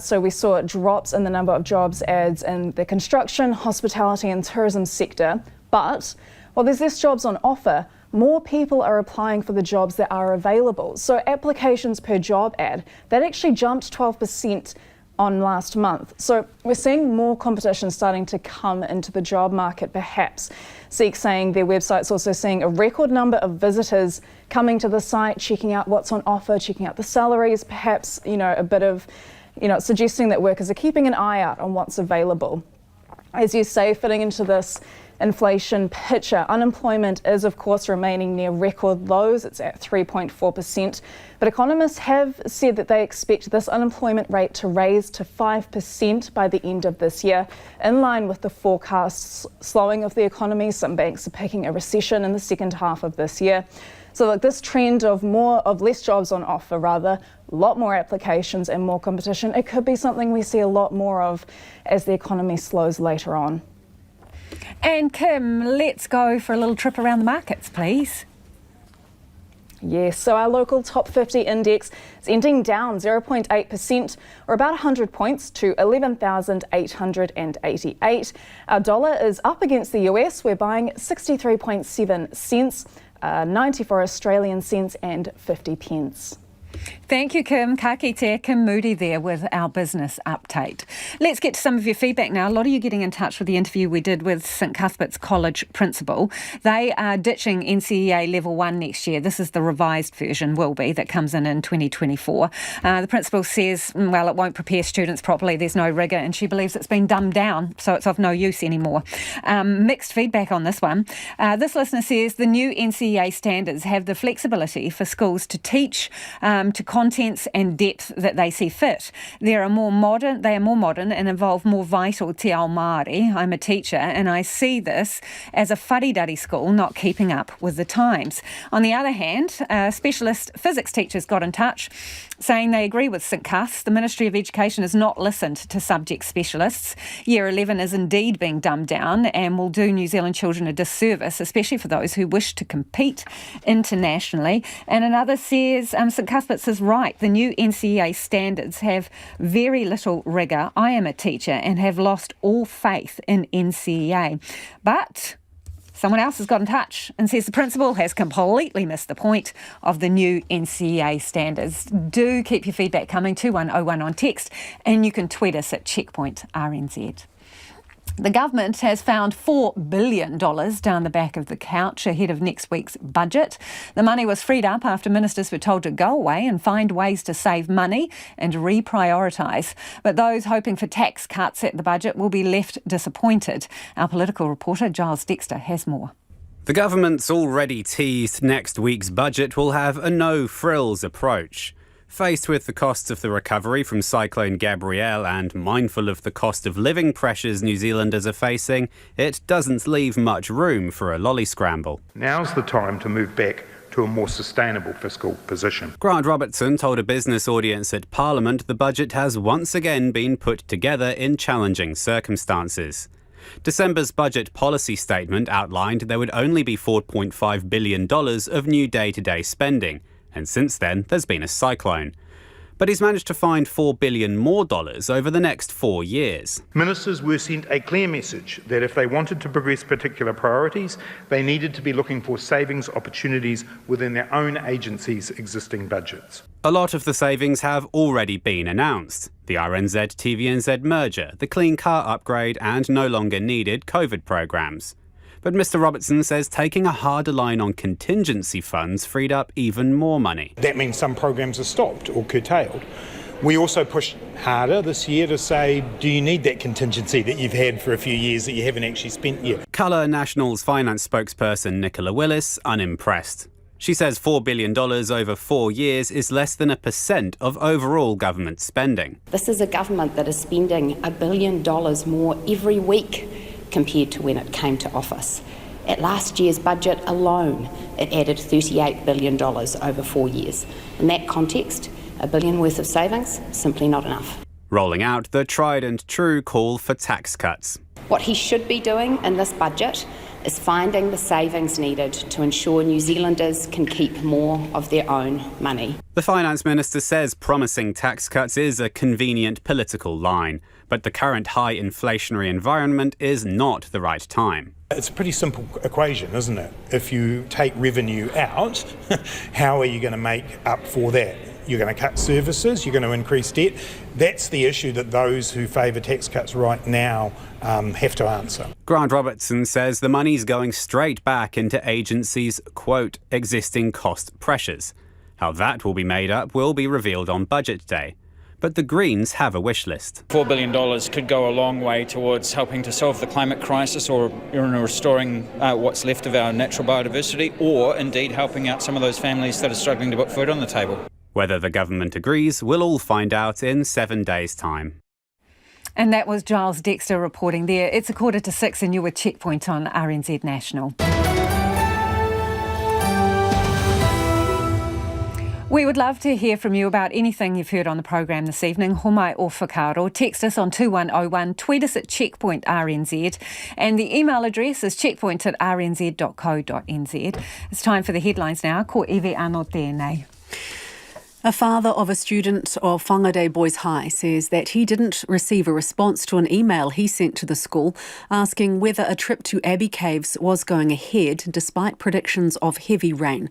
So we saw drops in the number of jobs ads in the construction, hospitality and tourism sector. But while there's less jobs on offer, more people are applying for the jobs that are available. So applications per job ad, that actually jumped 12% on last month. So we're seeing more competition starting to come into the job market perhaps. Seek saying their website's also seeing a record number of visitors coming to the site, checking out what's on offer, checking out the salaries, perhaps, a bit of, suggesting that workers are keeping an eye out on what's available. As you say, fitting into this inflation picture, unemployment is of course remaining near record lows. It's at 3.4%. But economists have said that they expect this unemployment rate to raise to 5% by the end of this year, in line with the forecast slowing of the economy. Some banks are picking a recession in the second half of this year. So this trend of less jobs on offer, a lot more applications and more competition, it could be something we see a lot more of as the economy slows later on. And Kim, let's go for a little trip around the markets, please. Yes, so our local top 50 index is ending down 0.8%, or about 100 points to 11,888. Our dollar is up against the US. We're buying 63.7 cents, 94 Australian cents and 50 pence. Thank you, Kim. Ka kite, Kim Moody there with our business update. Let's get to some of your feedback now. A lot of you getting in touch with the interview we did with St Cuthberts College principal. They are ditching NCEA Level 1 next year. This is the revised version, will be, that comes in 2024. The principal says, well, it won't prepare students properly. There's no rigour, and she believes it's been dumbed down, so it's of no use anymore. Mixed feedback on this one. This listener says the new NCEA standards have the flexibility for schools to teach to contents and depth that they see fit. They are more modern and involve more vital te ao Māori. I'm a teacher and I see this as a fuddy-duddy school not keeping up with the times. On the other hand, specialist physics teachers got in touch saying they agree with St Cuths. The Ministry of Education has not listened to subject specialists. Year 11 is indeed being dumbed down and will do New Zealand children a disservice, especially for those who wish to compete internationally. And another says St Cuthberts is right. The new NCEA standards have very little rigour. I am a teacher and have lost all faith in NCEA. But someone else has got in touch and says the principal has completely missed the point of the new NCEA standards. Do keep your feedback coming, 2101 on text, and you can tweet us at Checkpoint RNZ. The government has found $4 billion down the back of the couch ahead of next week's budget. The money was freed up after ministers were told to go away and find ways to save money and reprioritise. But those hoping for tax cuts at the budget will be left disappointed. Our political reporter Giles Dexter has more. The government's already teased next week's budget will have a no-frills approach. Faced with the costs of the recovery from Cyclone Gabrielle and mindful of the cost of living pressures New Zealanders are facing, it doesn't leave much room for a lolly scramble. Now's the time to move back to a more sustainable fiscal position. Grant Robertson told a business audience at Parliament the budget has once again been put together in challenging circumstances. December's budget policy statement outlined there would only be $4.5 billion of new day-to-day spending. And since then, there's been a cyclone. But he's managed to find $4 billion more over the next 4 years. Ministers were sent a clear message that if they wanted to progress particular priorities, they needed to be looking for savings opportunities within their own agencies' existing budgets. A lot of the savings have already been announced. The RNZ-TVNZ merger, the clean car upgrade and no longer needed COVID programmes. But Mr Robertson says taking a harder line on contingency funds freed up even more money. That means some programs are stopped or curtailed. We also pushed harder this year to say, do you need that contingency that you've had for a few years that you haven't actually spent yet? Colour National's finance spokesperson Nicola Willis unimpressed. She says $4 billion over 4 years is less than 1% of overall government spending. This is a government that is spending $1 billion more every week compared to when it came to office. At last year's budget alone, it added $38 billion over 4 years. In that context, $1 billion worth of savings, simply not enough. rolling out the tried and true call for tax cuts. What he should be doing in this budget is finding the savings needed to ensure New Zealanders can keep more of their own money. The Finance Minister says promising tax cuts is a convenient political line, but the current high inflationary environment is not the right time. It's a pretty simple equation, isn't it? If you take revenue out, how are you going to make up for that? You're going to cut services, you're going to increase debt. That's the issue that those who favour tax cuts right now have to answer. Grant Robertson says the money's going straight back into agencies' quote, existing cost pressures. How that will be made up will be revealed on Budget Day. But the Greens have a wish list. $4 billion could go a long way towards helping to solve the climate crisis or restoring what's left of our natural biodiversity, or indeed helping out some of those families that are struggling to put food on the table. Whether the government agrees, we'll all find out in 7 days' time. And that was Giles Dexter reporting there. It's 5:45 and you're with Checkpoint on RNZ National. We would love to hear from you about anything you've heard on the program this evening. Homai o whakaaro. Text us on 2101, tweet us at Checkpoint RNZ, and the email address is checkpoint@rnz.co.nz. It's time for the headlines now. Ko Ewe anō tēnei. A father of a student of Whangārei Boys High says that he didn't receive a response to an email he sent to the school asking whether a trip to Abbey Caves was going ahead despite predictions of heavy rain.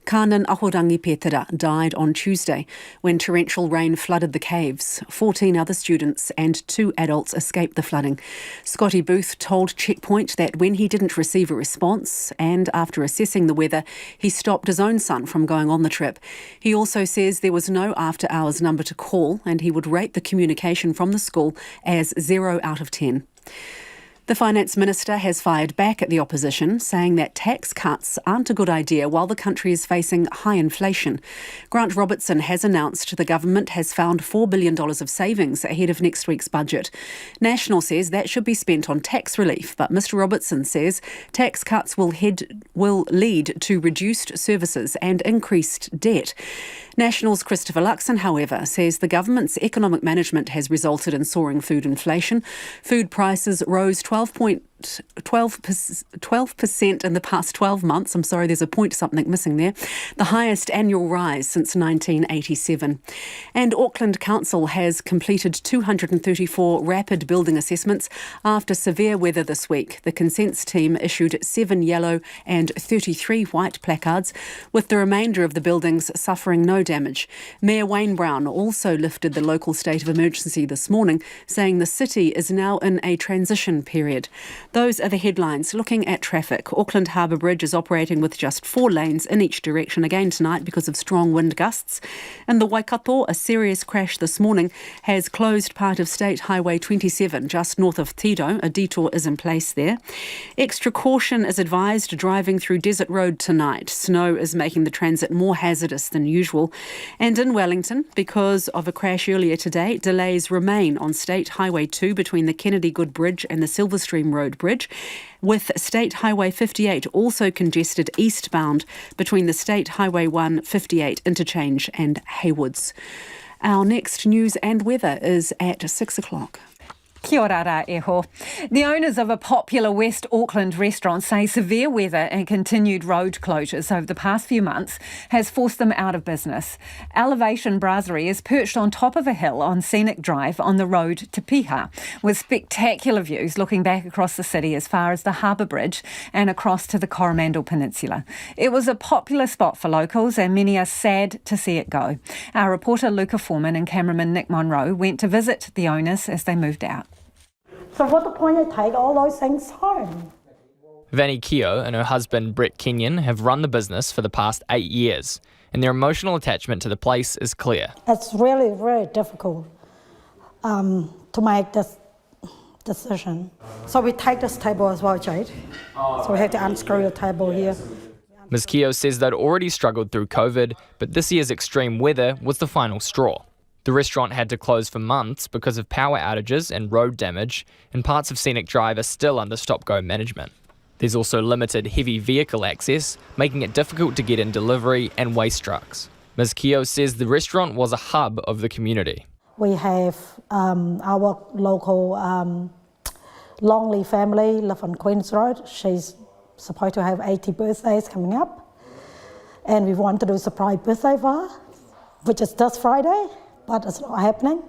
Kānan Ahorangi Petera died on Tuesday when torrential rain flooded the caves. 14 other students and 2 adults escaped the flooding. Scotty Booth told Checkpoint that when he didn't receive a response and after assessing the weather, he stopped his own son from going on the trip. He also says there was no after-hours number to call and he would rate the communication from the school as 0 out of 10. The Finance Minister has fired back at the opposition, saying that tax cuts aren't a good idea while the country is facing high inflation. Grant Robertson has announced the government has found $4 billion of savings ahead of next week's budget. National says that should be spent on tax relief, but Mr Robertson says tax cuts will lead to reduced services and increased debt. National's Christopher Luxon, however, says the government's economic management has resulted in soaring food inflation. Food prices rose 12% in the past 12 months. I'm sorry, there's a point something missing there. The highest annual rise since 1987. And Auckland Council has completed 234 rapid building assessments after severe weather this week. The consents team issued 7 yellow and 33 white placards, with the remainder of the buildings suffering no damage. Mayor Wayne Brown also lifted the local state of emergency this morning, saying the city is now in a transition period. Those are the headlines. Looking at traffic, Auckland Harbour Bridge is operating with just 4 lanes in each direction again tonight because of strong wind gusts. In the Waikato, a serious crash this morning has closed part of State Highway 27 just north of Tiro. A detour is in place there. Extra caution is advised driving through Desert Road tonight. Snow is making the transit more hazardous than usual. And in Wellington, because of a crash earlier today, delays remain on State Highway 2 between the Kennedy Good Bridge and the Silverstream Road Bridge, with State Highway 58 also congested eastbound between the State Highway 158 interchange and Haywoods. Our next news and weather is at 6 o'clock. Kia ora rā e ho. The owners of a popular West Auckland restaurant say severe weather and continued road closures over the past few months has forced them out of business. Elevation Brasserie is perched on top of a hill on Scenic Drive on the road to Piha, with spectacular views looking back across the city as far as the Harbour Bridge and across to the Coromandel Peninsula. It was a popular spot for locals and many are sad to see it go. Our reporter Luca Foreman and cameraman Nick Monroe went to visit the owners as they moved out. So what's the point of take all those things home? Vanny Keogh and her husband Brett Kenyon have run the business for the past 8 years, and their emotional attachment to the place is clear. It's really, really difficult to make this decision. So we take this table as well, Jade. So we have to unscrew the table here. Ms Keogh says they'd already struggled through COVID, but this year's extreme weather was the final straw. The restaurant had to close for months because of power outages and road damage, and parts of Scenic Drive are still under stop-go management. There's also limited heavy vehicle access, making it difficult to get in delivery and waste trucks. Ms Keogh says the restaurant was a hub of the community. We have our local Longley family live on Queen's Road. She's supposed to have 80 birthdays coming up. And we want to do a surprise birthday for her, which is this Friday, but it's not happening.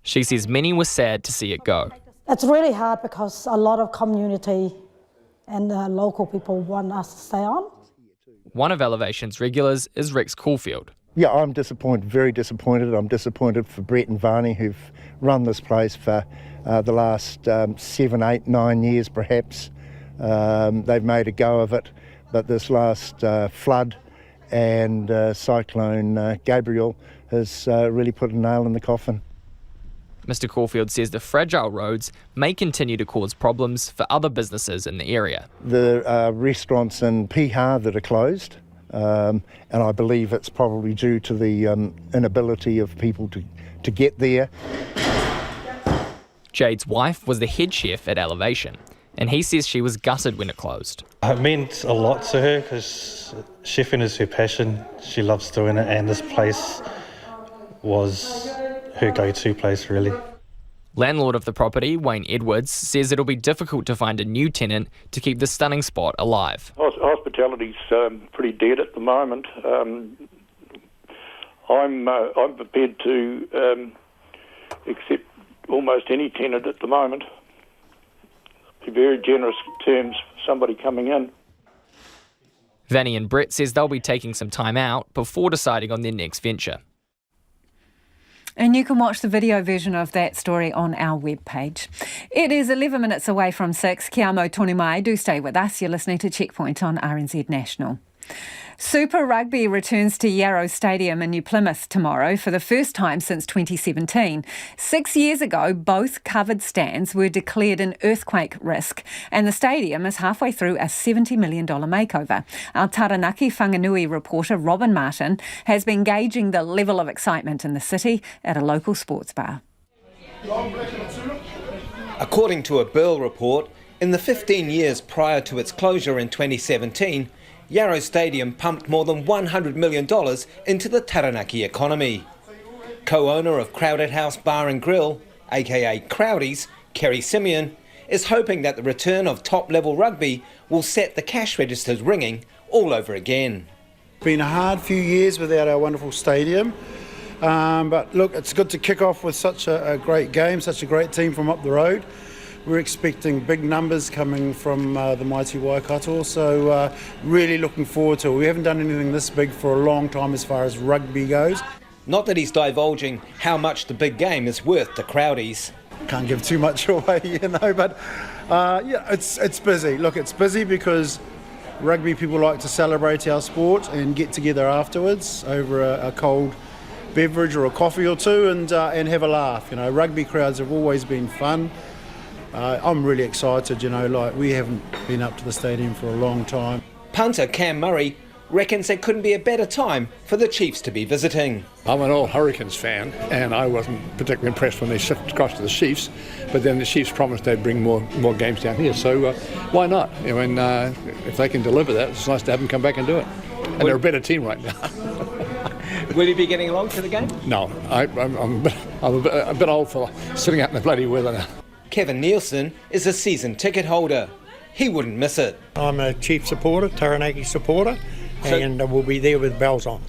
She says many were sad to see it go. It's really hard because a lot of community and local people want us to stay on. One of Elevation's regulars is Rex Caulfield. Yeah, I'm disappointed, very disappointed. I'm disappointed for Brett and Varney, who've run this place for the last 7, 8, 9 years perhaps. They've made a go of it, but this last flood and Cyclone Gabriel has really put a nail in the coffin. Mr Caulfield says the fragile roads may continue to cause problems for other businesses in the area. The restaurants in Piha that are closed, and I believe it's probably due to the inability of people to get there. Jade's wife was the head chef at Elevation, and he says she was gutted when it closed. It meant a lot to her because chefing is her passion. She loves doing it, and this place was her go-to place, really. Landlord of the property, Wayne Edwards, says it'll be difficult to find a new tenant to keep the stunning spot alive. Hospitality's pretty dead at the moment. I'm prepared to accept almost any tenant at the moment. Be very generous terms for somebody coming in. Vanny and Brett says they'll be taking some time out before deciding on their next venture. And you can watch the video version of that story on our webpage. It is 11 minutes away from 6. Kia mau tonu mai. Do stay with us. You're listening to Checkpoint on RNZ National. Super Rugby returns to Yarrow Stadium in New Plymouth tomorrow for the first time since 2017. 6 years ago, both covered stands were declared an earthquake risk, and the stadium is halfway through a $70 million makeover. Our Taranaki Whanganui reporter Robin Martin has been gauging the level of excitement in the city at a local sports bar. According to a Burl report, in the 15 years prior to its closure in 2017, Yarrow Stadium pumped more than $100 million into the Taranaki economy. Co-owner of Crowded House Bar and Grill, aka Crowdies, Kerry Simeon, is hoping that the return of top-level rugby will set the cash registers ringing all over again. It's been a hard few years without our wonderful stadium, but look, it's good to kick off with such a great game, such a great team from up the road. We're expecting big numbers coming from the mighty Waikato, so really looking forward to it. We haven't done anything this big for a long time as far as rugby goes. Not that he's divulging how much the big game is worth to Crowdies. Can't give too much away, but yeah, it's busy. Look, it's busy because rugby people like to celebrate our sport and get together afterwards over a cold beverage or a coffee or two and have a laugh. Rugby crowds have always been fun. I'm really excited, we haven't been up to the stadium for a long time. Punter Cam Murray reckons there couldn't be a better time for the Chiefs to be visiting. I'm an old Hurricanes fan, and I wasn't particularly impressed when they shifted across to the Chiefs, but then the Chiefs promised they'd bring more games down here, so why not? If they can deliver that, it's nice to have them come back and do it. And they're a better team right now. Will you be getting along to the game? No, I'm a bit old for sitting out in the bloody weather now. Kevin Nielsen is a season ticket holder. He wouldn't miss it. I'm a Chief supporter, Taranaki supporter, and we'll be there with bells on.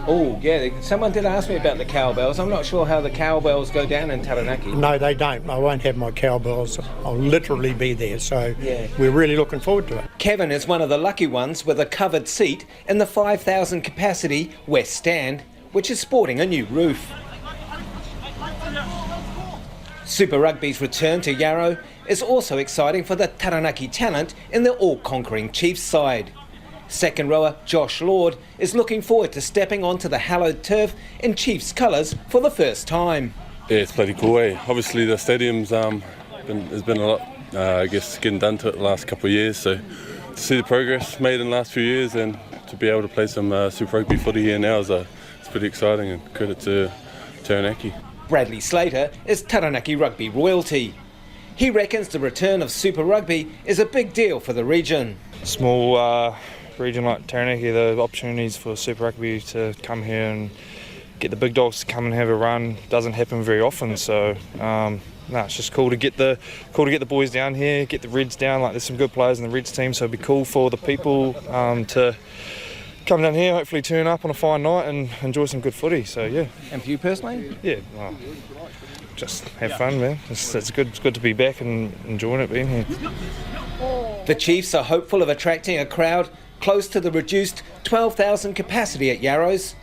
Oh, yeah, someone did ask me about the cowbells. I'm not sure how the cowbells go down in Taranaki. No, they don't. I won't have my cowbells. I'll literally be there, so yeah. We're really looking forward to it. Kevin is one of the lucky ones with a covered seat in the 5,000 capacity West Stand, which is sporting a new roof. Super Rugby's return to Yarrow is also exciting for the Taranaki talent in the all-conquering Chiefs side. Second rower Josh Lord is looking forward to stepping onto the hallowed turf in Chiefs colours for the first time. Yeah, it's bloody cool, eh? Obviously the stadium's there's been a lot, getting done to it the last couple of years, so to see the progress made in the last few years and to be able to play some Super Rugby footy here now it's pretty exciting, and credit to Taranaki. Bradley Slater is Taranaki rugby royalty. He reckons the return of Super Rugby is a big deal for the region. Small region like Taranaki, the opportunities for Super Rugby to come here and get the big dogs to come and have a run doesn't happen very often. So it's just cool to get the boys down here, get the Reds down. Like there's some good players in the Reds team, so it'd be cool for the people to come down here, hopefully turn up on a fine night and enjoy some good footy. So yeah. And for you personally? Yeah. Just have fun, man. It's good to be back and enjoying it being here. The Chiefs are hopeful of attracting a crowd close to the reduced 12,000 capacity at Yarrows.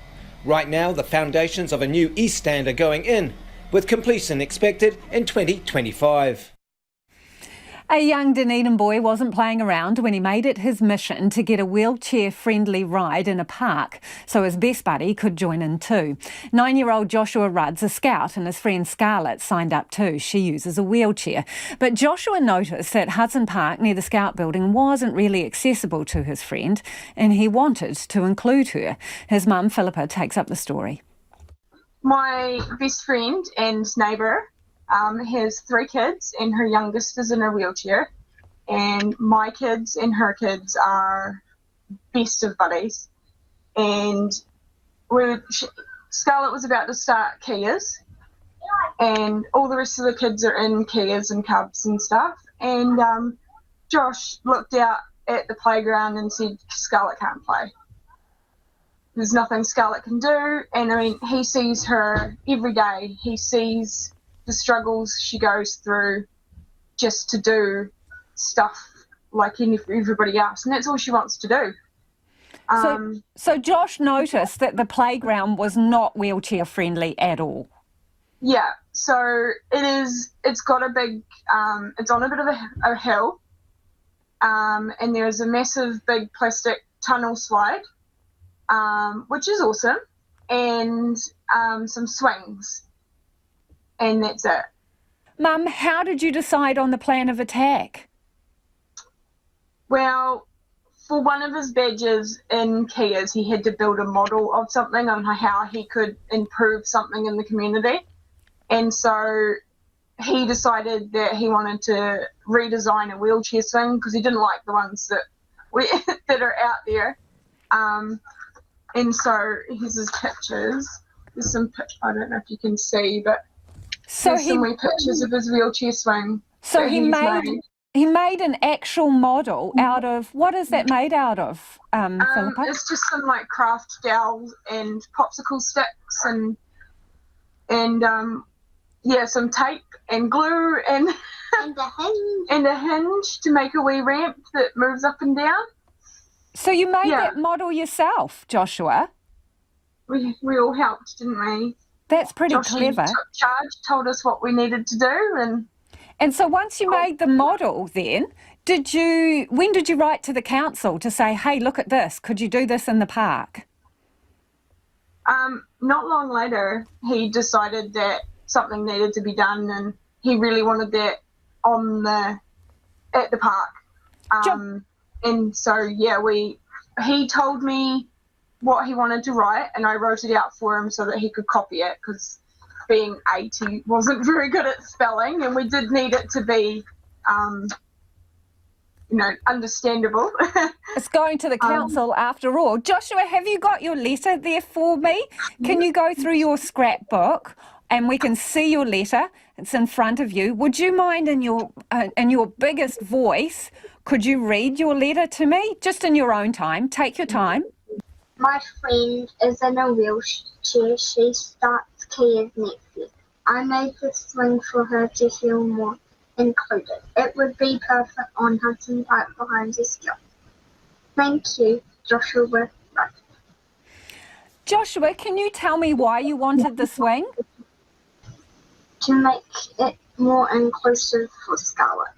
Right now, the foundations of a new East Stand are going in, with completion expected in 2025. A young Dunedin boy wasn't playing around when he made it his mission to get a wheelchair-friendly ride in a park so his best buddy could join in too. 9-year-old Joshua Rudd's a scout and his friend Scarlett signed up too. She uses a wheelchair. But Joshua noticed that Hudson Park near the Scout building wasn't really accessible to his friend and he wanted to include her. His mum, Philippa, takes up the story. My best friend and neighbour has 3 kids and her youngest is in a wheelchair, and my kids and her kids are best of buddies, and Scarlett was about to start Kias and all the rest of the kids are in Kias and Cubs and stuff, and Josh looked out at the playground and said Scarlett can't play. There's nothing Scarlett can do, and I mean he sees her every day. He sees the struggles she goes through just to do stuff like everybody else, and that's all she wants to do. So Josh noticed that the playground was not wheelchair friendly at all. Yeah, so it's got a big, it's on a bit of a hill, and there's a massive big plastic tunnel slide, which is awesome, and some swings. And that's it. Mum, how did you decide on the plan of attack? Well, for one of his badges in Kias, he had to build a model of something on how he could improve something in the community. And so he decided that he wanted to redesign a wheelchair swing because he didn't like the ones that are out there. And so here's his pictures. There's some, I don't know if you can see, but there's some wee pictures of his wheelchair swing. So he made an actual model out of, what is that made out of, Philippa? It's just some like craft dowels and popsicle sticks and some tape and glue and a hinge to make a wee ramp that moves up and down. So you made that model yourself, Joshua? We all helped, didn't we? That's pretty Josh clever. Took charge, told us what we needed to do, and so once you made the model, then when did you write to the council to say, hey, look at this? Could you do this in the park? Not long later, he decided that something needed to be done, and he really wanted that at the park. And so he told me what he wanted to write, and I wrote it out for him so that he could copy it, because being 8, he wasn't very good at spelling, and we did need it to be, understandable. It's going to the council after all. Joshua, have you got your letter there for me? Can you go through your scrapbook and we can see your letter? It's in front of you. Would you mind in your biggest voice, could you read your letter to me? Just in your own time. Take your time. My friend is in a wheelchair. She starts Kias next year. I made this swing for her to feel more included. It would be perfect on Hudson Park behind the skill. Thank you, Joshua Rudd. Joshua, can you tell me why you wanted the swing? To make it more inclusive for Scarlett.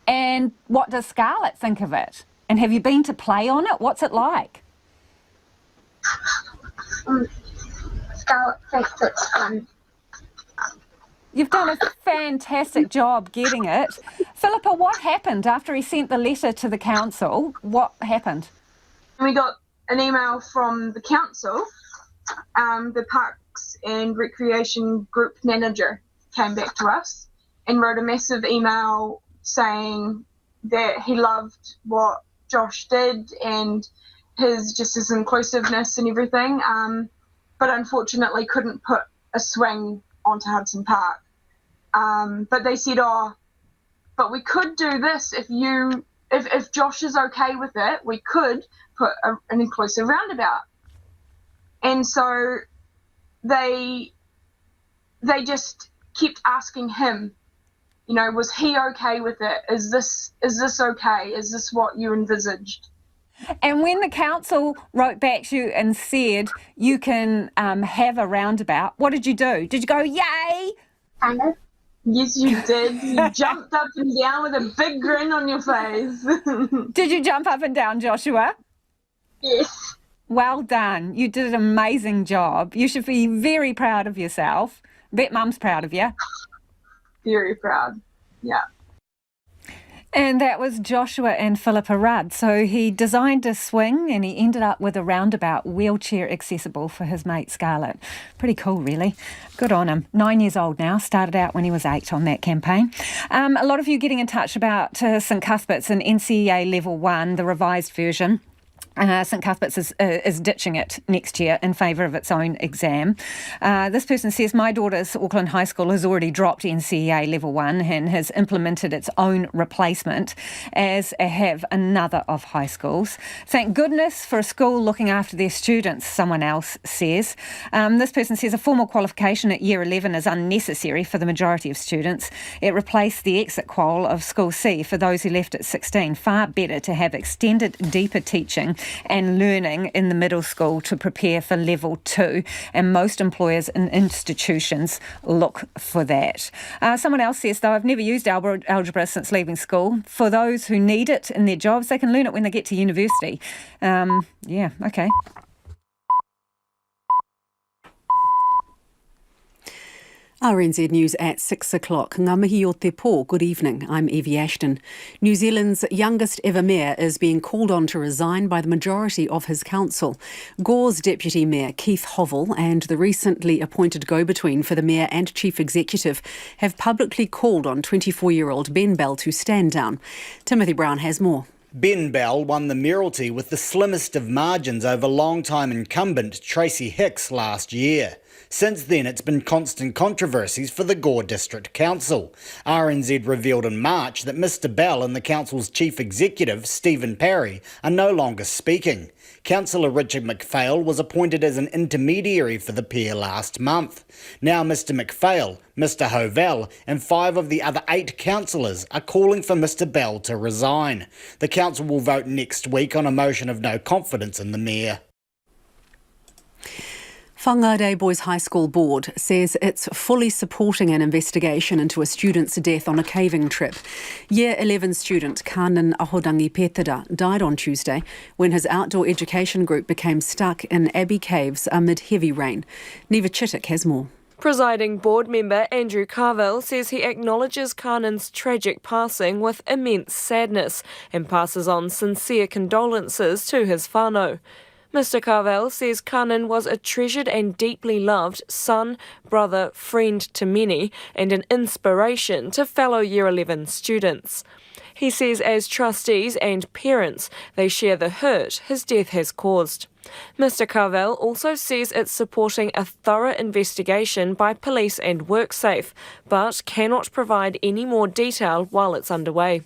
And what does Scarlett think of it? And have you been to play on it? What's it like? Scarlett thinks it's fun. You've done a fantastic job getting it. Philippa, what happened after he sent the letter to the council? What happened? We got an email from the council. The Parks and Recreation Group Manager came back to us and wrote a massive email saying that he loved what Josh did and his inclusiveness and everything. but unfortunately couldn't put a swing onto Hudson Park. But they said, but we could do this if Josh is okay with it, we could put an inclusive roundabout. And so they just kept asking him, was he okay with it? Is this okay? Is this what you envisaged? And when the council wrote back to you and said you can have a roundabout, what did you do? Did you go, yay? Kind of. Yes, you did. You jumped up and down with a big grin on your face. Did you jump up and down, Joshua? Yes. Well done. You did an amazing job. You should be very proud of yourself. Bet Mum's proud of you. Very proud. Yeah. And that was Joshua and Philippa Rudd. So he designed a swing and he ended up with a roundabout wheelchair accessible for his mate Scarlett. Pretty cool, really. Good on him. 9 years old now. Started out when he was 8 on that campaign. A lot of you getting in touch about St Cuthberts and NCEA Level 1, the revised version. St Cuthberts is ditching it next year in favour of its own exam. This person says, my daughter's Auckland High School has already dropped NCEA Level 1 and has implemented its own replacement, as have another of high schools. Thank goodness for a school looking after their students, someone else says. This person says a formal qualification at Year 11 is unnecessary for the majority of students. It replaced the exit qual of School C for those who left at 16. Far better to have extended, deeper teaching and learning in the middle school to prepare for level 2, and most employers and institutions look for that. Someone else says, though, I've never used algebra since leaving school. For those who need it in their jobs, they can learn it when they get to university. Yeah, okay. RNZ News at 6 o'clock. Ngā mihi o te pō. Good evening. I'm Evie Ashton. New Zealand's youngest ever mayor is being called on to resign by the majority of his council. Gore's deputy mayor, Keith Hovell, and the recently appointed go-between for the mayor and chief executive have publicly called on 24-year-old Ben Bell to stand down. Timothy Brown has more. Ben Bell won the mayoralty with the slimmest of margins over long-time incumbent Tracy Hicks last year. Since then, it's been constant controversies for the Gore District Council. RNZ revealed in March that Mr Bell and the council's chief executive, Stephen Parry, are no longer speaking. Councillor Richard McPhail was appointed as an intermediary for the pair last month. Now Mr McPhail, Mr Hovell and 5 of the other 8 councillors are calling for Mr Bell to resign. The council will vote next week on a motion of no confidence in the mayor. Whangārei Boys High School Board says it's fully supporting an investigation into a student's death on a caving trip. Year 11 student Kanan Ahodangi Petera died on Tuesday when his outdoor education group became stuck in Abbey Caves amid heavy rain. Neva Chittick has more. Presiding board member Andrew Carville says he acknowledges Kanan's tragic passing with immense sadness and passes on sincere condolences to his whānau. Mr Carville says Kanan was a treasured and deeply loved son, brother, friend to many and an inspiration to fellow Year 11 students. He says as trustees and parents, they share the hurt his death has caused. Mr Carville also says it's supporting a thorough investigation by police and WorkSafe, but cannot provide any more detail while it's underway.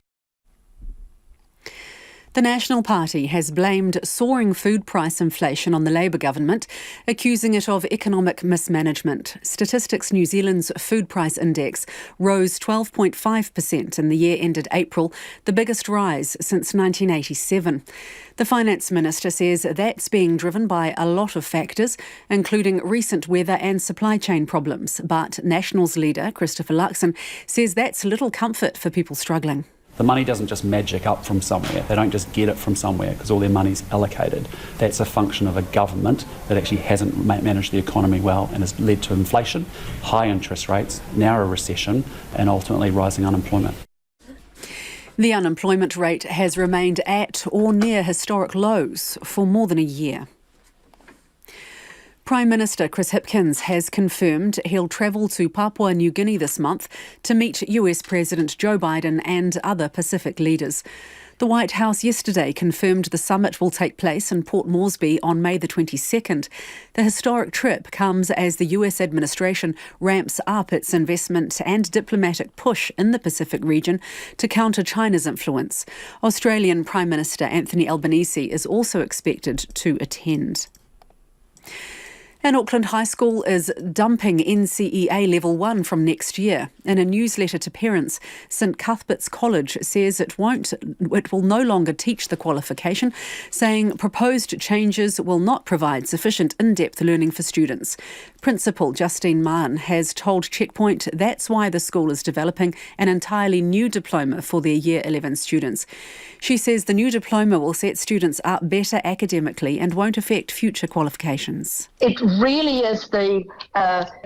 The National Party has blamed soaring food price inflation on the Labour government, accusing it of economic mismanagement. Statistics New Zealand's food price index rose 12.5% in the year ended April, the biggest rise since 1987. The Finance Minister says that's being driven by a lot of factors, including recent weather and supply chain problems. But Nationals leader Christopher Luxon says that's little comfort for people struggling. The money doesn't just magic up from somewhere. They don't just get it from somewhere because all their money's allocated. That's a function of a government that actually hasn't managed the economy well and has led to inflation, high interest rates, now a recession, and ultimately rising unemployment. The unemployment rate has remained at or near historic lows for more than a year. Prime Minister Chris Hipkins has confirmed he'll travel to Papua New Guinea this month to meet US President Joe Biden and other Pacific leaders. The The White House yesterday confirmed the summit will take place in Port Moresby on May the 22nd. The historic trip comes as the US administration ramps up its investment and diplomatic push in the Pacific region to counter China's influence. Australian Prime Minister Anthony Albanese is also expected to attend. An Auckland high school is dumping NCEA Level 1 from next year. In a newsletter to parents, St Cuthberts College says it will no longer teach the qualification, saying proposed changes will not provide sufficient in-depth learning for students. Principal Justine Mahon has told Checkpoint that's why the school is developing an entirely new diploma for their Year 11 students. She says the new diploma will set students up better academically and won't affect future qualifications. It really is the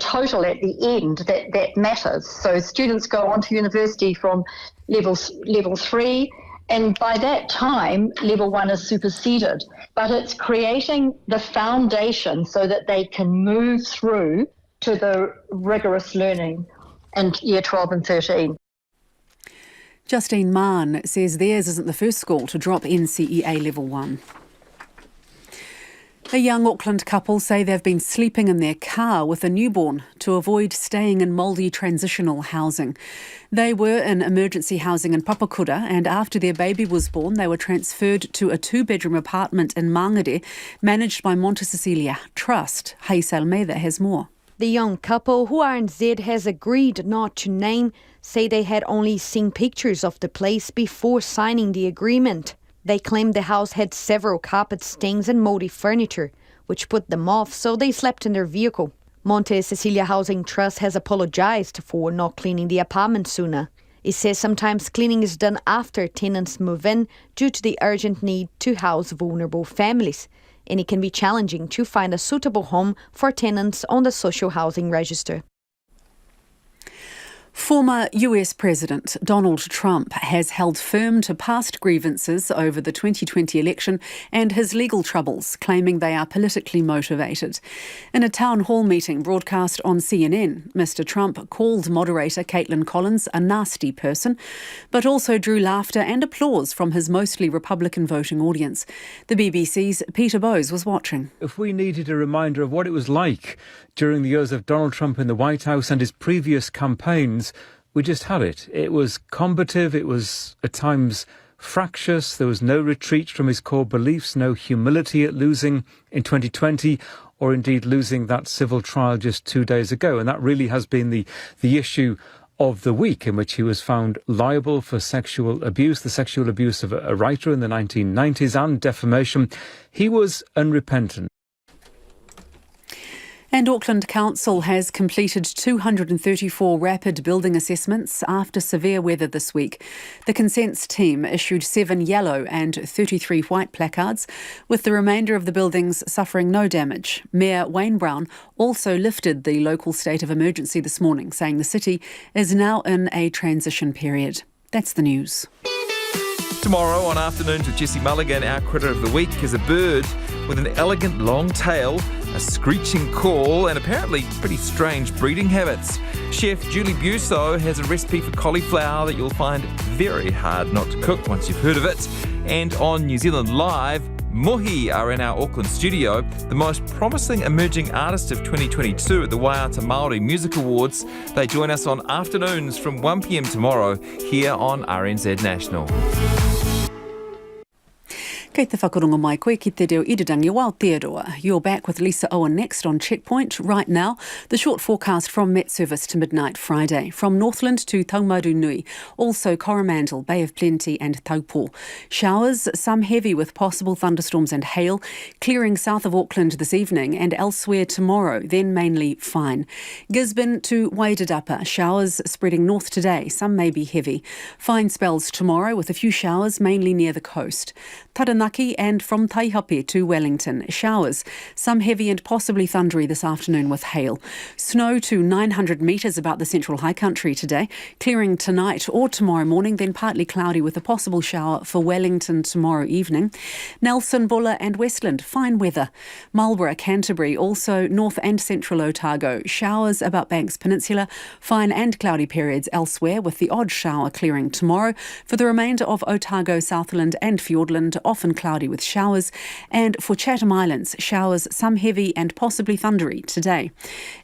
total at the end that matters. So students go on to university from level 3, and by that time, level 1 is superseded. But it's creating the foundation so that they can move through to the rigorous learning in year 12 and 13. Justine Mahon says theirs isn't the first school to drop NCEA Level 1. A young Auckland couple say they've been sleeping in their car with a newborn to avoid staying in mouldy transitional housing. They were in emergency housing in Papakura, and after their baby was born, they were transferred to a 2-bedroom apartment in Whangārei, managed by Monte Cecilia Trust. Heis Almeida has more. The young couple, who RNZ has agreed not to name, say they had only seen pictures of the place before signing the agreement. They claimed the house had several carpet stains and mouldy furniture, which put them off, so they slept in their vehicle. Monte Cecilia Housing Trust has apologised for not cleaning the apartment sooner. It says sometimes cleaning is done after tenants move in due to the urgent need to house vulnerable families, and it can be challenging to find a suitable home for tenants on the social housing register. Former US President Donald Trump has held firm to past grievances over the 2020 election and his legal troubles, claiming they are politically motivated. In a town hall meeting broadcast on CNN, Mr Trump called moderator Caitlin Collins a nasty person, but also drew laughter and applause from his mostly Republican voting audience. The BBC's Peter Bowes was watching. If we needed a reminder of what it was like during the years of Donald Trump in the White House and his previous campaigns, we just had it. It was combative, it was at times fractious, there was no retreat from his core beliefs, no humility at losing in 2020, or indeed losing that civil trial just 2 days ago. And that really has been the issue of the week, in which he was found liable for sexual abuse, the sexual abuse of a writer in the 1990s, and defamation. He was unrepentant. And Auckland Council has completed 234 rapid building assessments after severe weather this week. The consents team issued 7 yellow and 33 white placards, with the remainder of the buildings suffering no damage. Mayor Wayne Brown also lifted the local state of emergency this morning, saying the city is now in a transition period. That's the news. Tomorrow on Afternoons with Jessie Mulligan, our critter of the week is a bird with an elegant long tail, a screeching call, and apparently pretty strange breeding habits. Chef Julie Busso has a recipe for cauliflower that you'll find very hard not to cook once you've heard of it. And on New Zealand Live, Mohi are in our Auckland studio, the most promising emerging artist of 2022 at the Waiata Māori Music Awards. They join us on Afternoons from 1 p.m. tomorrow here on RNZ National. Kei te whakarongo mai koe ki te reo irirangi o Aotearoa. You're back with Lisa Owen next on Checkpoint. Right now, the short forecast from Met Service to midnight Friday. From Northland to Taumaru Nui, also Coromandel, Bay of Plenty and Taupo. Showers, some heavy with possible thunderstorms and hail, clearing south of Auckland this evening and elsewhere tomorrow, then mainly fine. Gisborne to Wairarapa, showers spreading north today, some may be heavy. Fine spells tomorrow with a few showers mainly near the coast. Taranaki Taki and from Taihape to Wellington. Showers, some heavy and possibly thundery this afternoon with hail. Snow to 900 metres about the central high country today, clearing tonight or tomorrow morning, then partly cloudy with a possible shower for Wellington tomorrow evening. Nelson, Buller and Westland, fine weather. Marlborough, Canterbury, also north and central Otago. Showers about Banks Peninsula, fine and cloudy periods elsewhere with the odd shower clearing tomorrow. For the remainder of Otago, Southland and Fiordland, often cloudy with showers. And for Chatham Islands, showers, some heavy and possibly thundery today.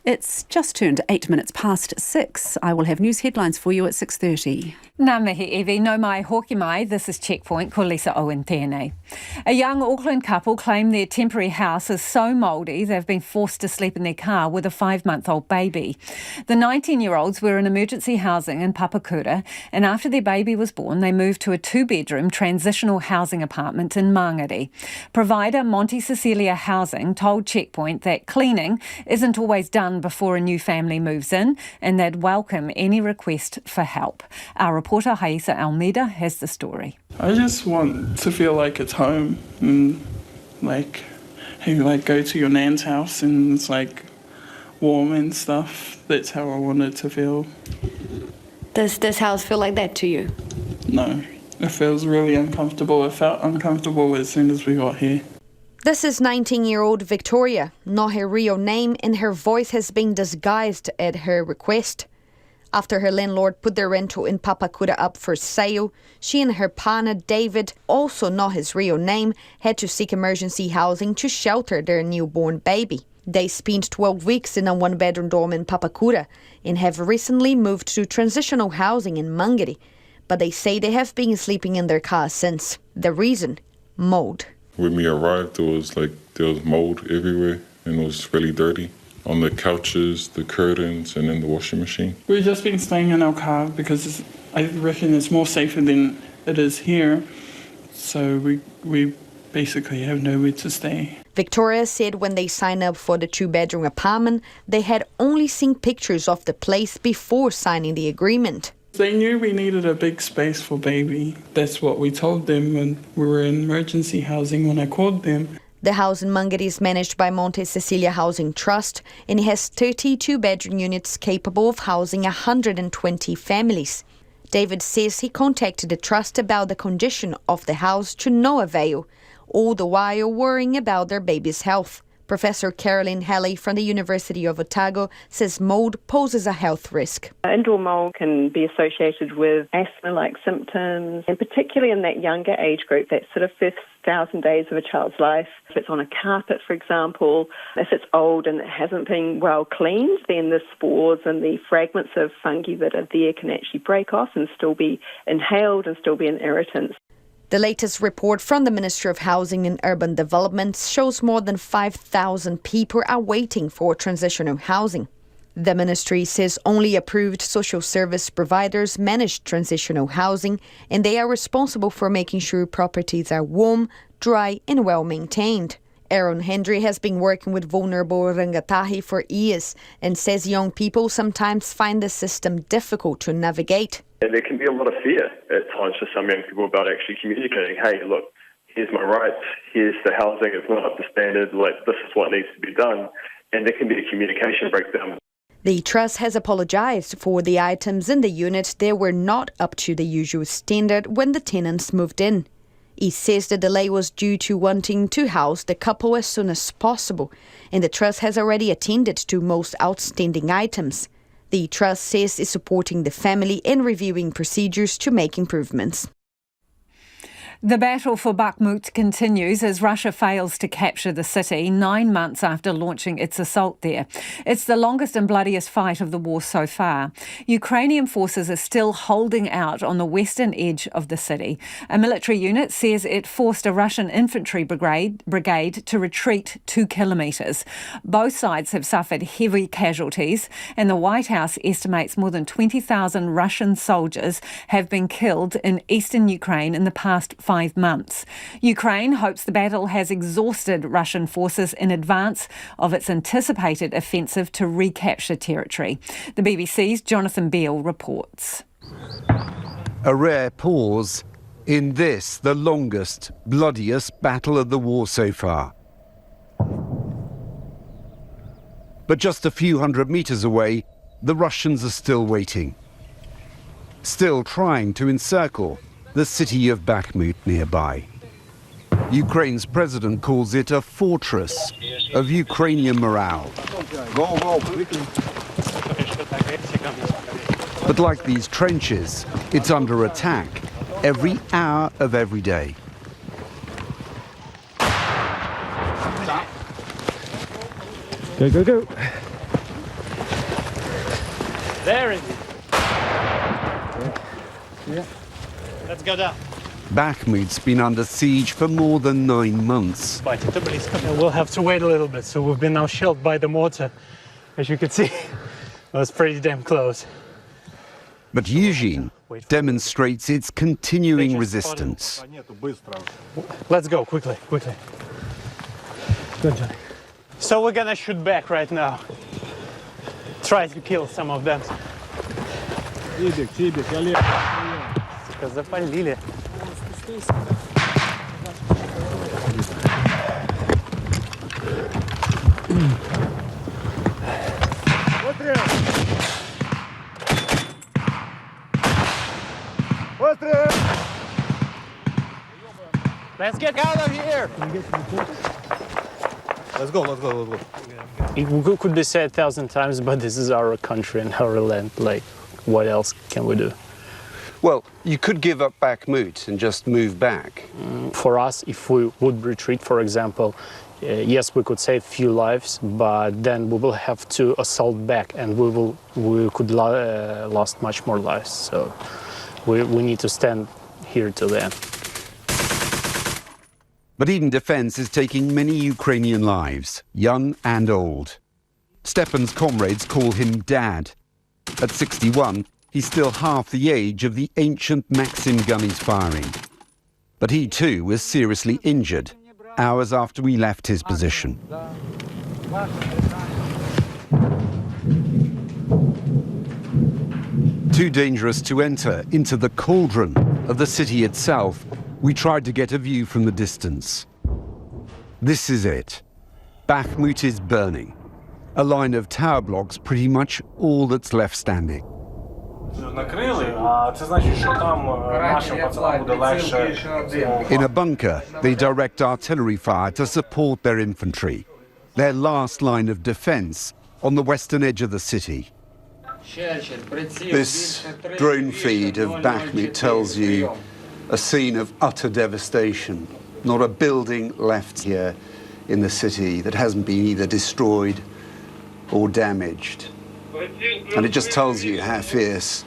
It's just turned 8 minutes past 6. I will have news headlines for you at 6:30. Nā mihi Evie, no mai hoki mai, this is Checkpoint, ko Lisa Owen tēnei. A young Auckland couple claim their temporary house is so mouldy they've been forced to sleep in their car with a 5-month-old baby. The 19-year-olds were in emergency housing in Papakura, and after their baby was born, they moved to a 2-bedroom transitional housing apartment in Whangārei. Provider Monte Cecilia Housing told Checkpoint that cleaning isn't always done before a new family moves in, and they'd welcome any request for help. Our reporter Haisa Almeida has the story. I just want to feel like it's home, and like you go to your nan's house and it's like warm and stuff. That's how I want it to feel. Does this house feel like that to you? No, it feels really uncomfortable. It felt uncomfortable as soon as we got here. This is 19-year-old Victoria, not her real name, and her voice has been disguised at her request. After her landlord put their rental in Papakura up for sale, she and her partner David, also not his real name, had to seek emergency housing to shelter their newborn baby. They spent 12 weeks in a 1-bedroom dorm in Papakura and have recently moved to transitional housing in Whangārei, but they say they have been sleeping in their car since. The reason? Mold. When we arrived, there was mold everywhere and it was really dirty. On the couches, the curtains, and in the washing machine. We've just been staying in our car because I reckon it's more safer than it is here. So we basically have nowhere to stay. Victoria said when they signed up for the 2-bedroom apartment, they had only seen pictures of the place before signing the agreement. They knew we needed a big space for baby. That's what we told them when we were in emergency housing when I called them. The house in Whangārei is managed by Monte Cecilia Housing Trust and it has 32 bedroom units capable of housing 120 families. David says he contacted the trust about the condition of the house to no avail, all the while worrying about their baby's health. Professor Caroline Halley from the University of Otago says mould poses a health risk. Indoor mould can be associated with asthma-like symptoms, and particularly in that younger age group, that sort of first 1,000 days of a child's life. If it's on a carpet, for example, if it's old and it hasn't been well cleaned, then the spores and the fragments of fungi that are there can actually break off and still be inhaled and still be an irritant. The latest report from the Ministry of Housing and Urban Development shows more than 5,000 people are waiting for transitional housing. The ministry says only approved social service providers manage transitional housing, and they are responsible for making sure properties are warm, dry and well maintained. Aaron Hendry has been working with vulnerable rangatahi for years and says young people sometimes find the system difficult to navigate. There can be a lot of fear at times for some young people about actually communicating, hey, look, here's my rights, here's the housing, it's not up to standard, this is what needs to be done, and there can be a communication breakdown. The Trust has apologised for the items in the unit that were not up to the usual standard when the tenants moved in. He says the delay was due to wanting to house the couple as soon as possible, and the Trust has already attended to most outstanding items. The Trust says it's supporting the family and reviewing procedures to make improvements. The battle for Bakhmut continues as Russia fails to capture the city 9 months after launching its assault there. It's the longest and bloodiest fight of the war so far. Ukrainian forces are still holding out on the western edge of the city. A military unit says it forced a Russian infantry brigade to retreat 2 kilometres. Both sides have suffered heavy casualties, and the White House estimates more than 20,000 Russian soldiers have been killed in eastern Ukraine in the past 5 months. Ukraine hopes the battle has exhausted Russian forces in advance of its anticipated offensive to recapture territory. The BBC's Jonathan Beale reports. A rare pause in this, the longest, bloodiest battle of the war so far. But just a few hundred meters away, the Russians are still waiting, still trying to encircle the city of Bakhmut nearby. Ukraine's president calls it a fortress of Ukrainian morale. Go, go, quickly. But like these trenches, it's under attack every hour of every day. Go, go, go. There it is. Yeah. Let's go down. Bakhmut's been under siege for more than 9 months. We'll have to wait a little bit. So we've been now shelled by the mortar. As you can see, it was pretty damn close. But Eugene demonstrates its continuing resistance. Let's go, quickly, quickly. Good, Johnny. So we're gonna shoot back right now. Try to kill some of them. Запалили. Let's get out of here. Let's go, let's go, let's go. It could be said 1,000 times, but this is our country and our land. Like, what else can we do? Well, you could give up Bakhmut and just move back. For us, if we would retreat, for example, yes, we could save few lives, but then we will have to assault back, and we could lost much more lives. So we need to stand here till the end. But even defense is taking many Ukrainian lives, young and old. Stepan's comrades call him Dad. At 61, he's still half the age of the ancient Maxim gun he's firing. But he too was seriously injured hours after we left his position. Too dangerous to enter into the cauldron of the city itself, we tried to get a view from the distance. This is it. Bakhmut is burning. A line of tower blocks, pretty much all that's left standing. In a bunker, they direct artillery fire to support their infantry, their last line of defense on the western edge of the city. This drone feed of Bakhmut tells you a scene of utter devastation. Not a building left here in the city that hasn't been either destroyed or damaged. And it just tells you how fierce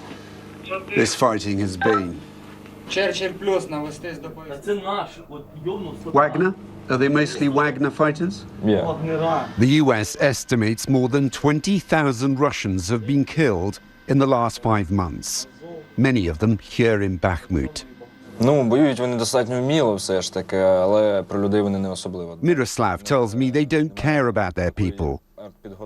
this fighting has been. Wagner? Are they mostly Wagner fighters? Yeah. The US estimates more than 20,000 Russians have been killed in the last 5 months, many of them here in Bakhmut. Воюють вони достатньо вміло все ж таки, але про людей вони не особливо. Miroslav tells me they don't care about their people.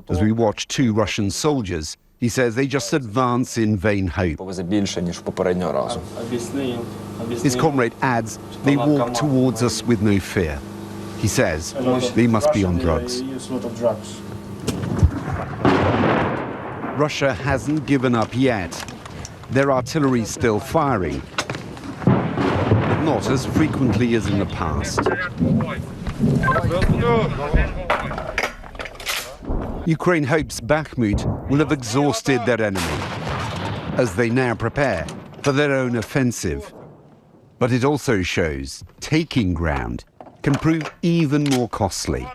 As we watch 2 Russian soldiers, he says they just advance in vain hope. Більше, ніж попереднього разу. His comrade adds they walk towards us with no fear. He says they must be on drugs. Russia hasn't given up yet. Their artillery's still firing, but not as frequently as in the past. Ukraine hopes Bakhmut will have exhausted their enemy as they now prepare for their own offensive. But it also shows taking ground can prove even more costly.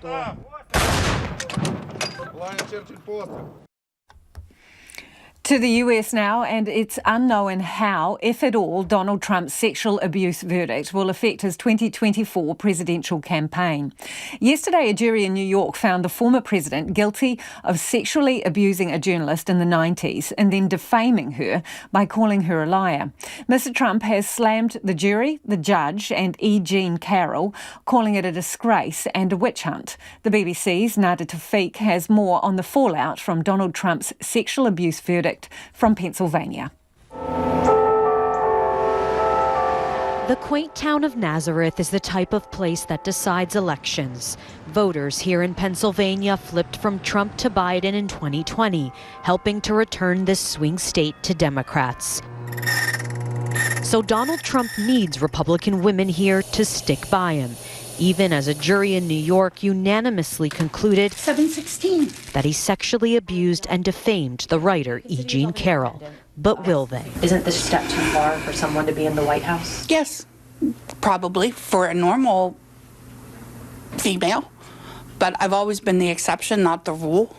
To the US now, and it's unknown how, if at all, Donald Trump's sexual abuse verdict will affect his 2024 presidential campaign. Yesterday, a jury in New York found the former president guilty of sexually abusing a journalist in the 90s and then defaming her by calling her a liar. Mr. Trump has slammed the jury, the judge, and E. Jean Carroll, calling it a disgrace and a witch hunt. The BBC's Nada Tawfiq has more on the fallout from Donald Trump's sexual abuse verdict from Pennsylvania. The quaint town of Nazareth is the type of place that decides elections. Voters here in Pennsylvania flipped from Trump to Biden in 2020, helping to return this swing state to Democrats. So Donald Trump needs Republican women here to stick by him, even as a jury in New York unanimously concluded 716 that he sexually abused and defamed the writer E. Jean Carroll. But will they? Isn't this step too far for someone to be in the White House? Yes, probably for a normal female. But I've always been the exception, not the rule.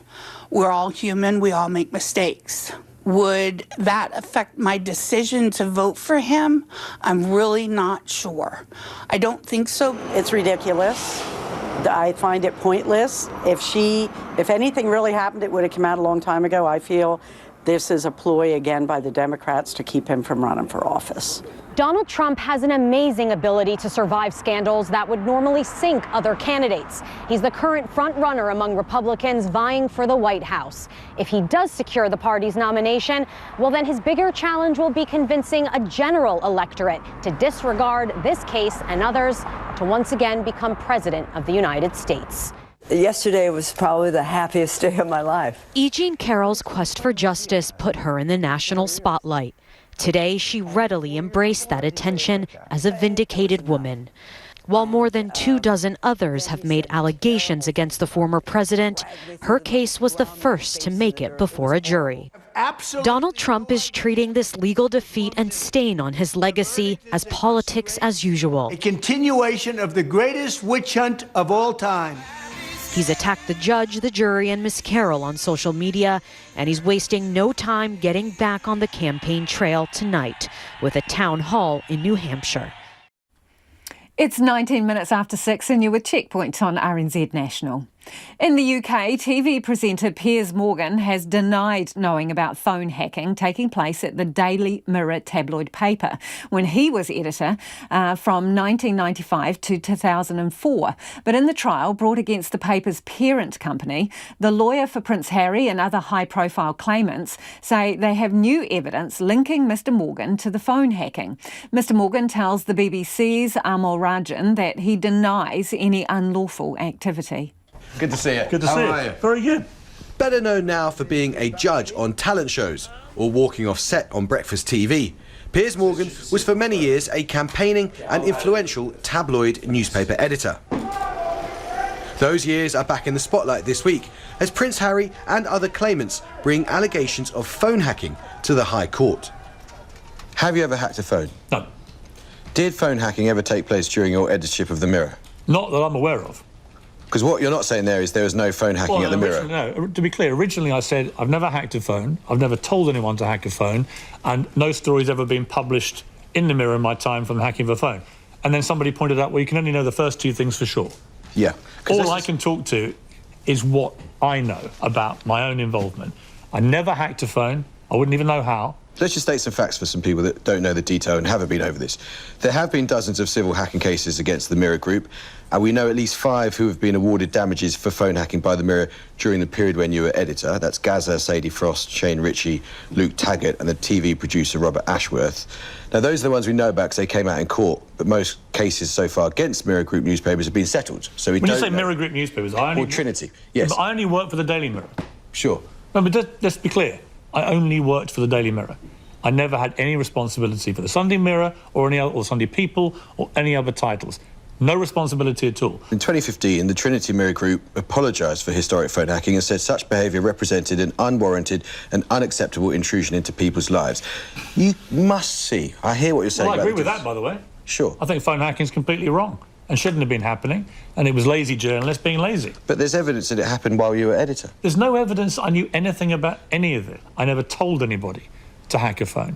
We're all human. We all make mistakes. Would that affect my decision to vote for him? I'm really not sure. I don't think so. It's ridiculous. I find it pointless. If anything really happened, it would have come out a long time ago. I feel this is a ploy again by the Democrats to keep him from running for office. Donald Trump has an amazing ability to survive scandals that would normally sink other candidates. He's the current front runner among Republicans vying for the White House. If he does secure the party's nomination, well, then his bigger challenge will be convincing a general electorate to disregard this case and others to once again become president of the United States. Yesterday was probably the happiest day of my life. E. Jean Carroll's quest for justice put her in the national spotlight. Today, she readily embraced that attention as a vindicated woman. While more than 24 others have made allegations against the former president, her case was the first to make it before a jury. Donald Trump is treating this legal defeat and stain on his legacy as politics as usual. A continuation of the greatest witch hunt of all time. He's attacked the judge, the jury, and Miss Carroll on social media, and he's wasting no time getting back on the campaign trail tonight with a town hall in New Hampshire. It's 19 minutes after 6 and you're with Checkpoint on RNZ National. In the UK, TV presenter Piers Morgan has denied knowing about phone hacking taking place at the Daily Mirror tabloid paper when he was editor from 1995 to 2004. But in the trial brought against the paper's parent company, the lawyer for Prince Harry and other high-profile claimants say they have new evidence linking Mr Morgan to the phone hacking. Mr Morgan tells the BBC's Amol Rajan that he denies any unlawful activity. Good to see you. Good to see you. Very good. Better known now for being a judge on talent shows or walking off set on breakfast TV, Piers Morgan was for many years a campaigning and influential tabloid newspaper editor. Those years are back in the spotlight this week as Prince Harry and other claimants bring allegations of phone hacking to the High Court. Have you ever hacked a phone? No. Did phone hacking ever take place during your editorship of the Mirror? Not that I'm aware of. Because what you're not saying there is there was no phone hacking at the Mirror. No, to be clear, originally I said I've never hacked a phone, I've never told anyone to hack a phone, and no story's ever been published in the Mirror in my time from hacking of a phone. And then somebody pointed out, well, you can only know the first two things for sure. Yeah. All I can talk to is what I know about my own involvement. I never hacked a phone, I wouldn't even know how. Let's just state some facts for some people that don't know the detail and haven't been over this. There have been dozens of civil hacking cases against the Mirror Group, and we know at least 5 who have been awarded damages for phone hacking by the Mirror during the period when you were editor. That's Gaza, Sadie Frost, Shane Ritchie, Luke Taggart, and the TV producer Robert Ashworth. Now, those are the ones we know about because they came out in court, but most cases so far against Mirror Group newspapers have been settled. So we when don't you say know. Mirror Group newspapers, I only... Or Trinity, yes. But I only work for the Daily Mirror. Sure. No, but let's be clear. I only worked for the Daily Mirror. I never had any responsibility for the Sunday Mirror or any other, or Sunday People or any other titles. No responsibility at all. In 2015, the Trinity Mirror Group apologised for historic phone hacking and said such behaviour represented an unwarranted and unacceptable intrusion into people's lives. You must see. I hear what you're saying. Well, I agree with that, by the way. Sure. I think phone hacking is completely wrong and shouldn't have been happening, and it was lazy journalists being lazy. But there's evidence that it happened while you were editor. There's no evidence I knew anything about any of it. I never told anybody to hack a phone.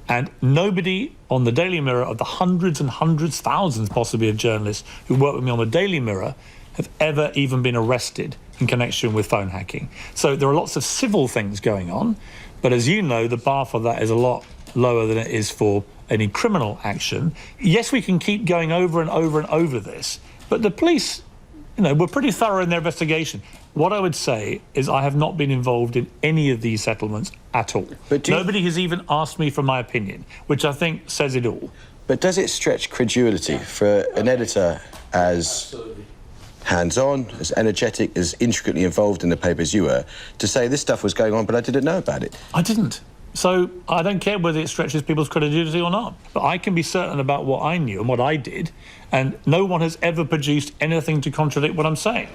And nobody on the Daily Mirror, of the hundreds and hundreds, thousands possibly of journalists who work with me on the Daily Mirror, have ever even been arrested in connection with phone hacking. So there are lots of civil things going on, but as you know, the bar for that is a lot lower than it is for any criminal action. Yes, we can keep going over and over and over this, but the police, were pretty thorough in their investigation. What I would say is I have not been involved in any of these settlements at all. But nobody has even asked me for my opinion, which I think says it all. But does it stretch credulity for an editor as hands-on, as energetic, as intricately involved in the paper as you were, to say this stuff was going on but I didn't know about it? I didn't. So I don't care whether it stretches people's credibility or not. But I can be certain about what I knew and what I did, and no one has ever produced anything to contradict what I'm saying.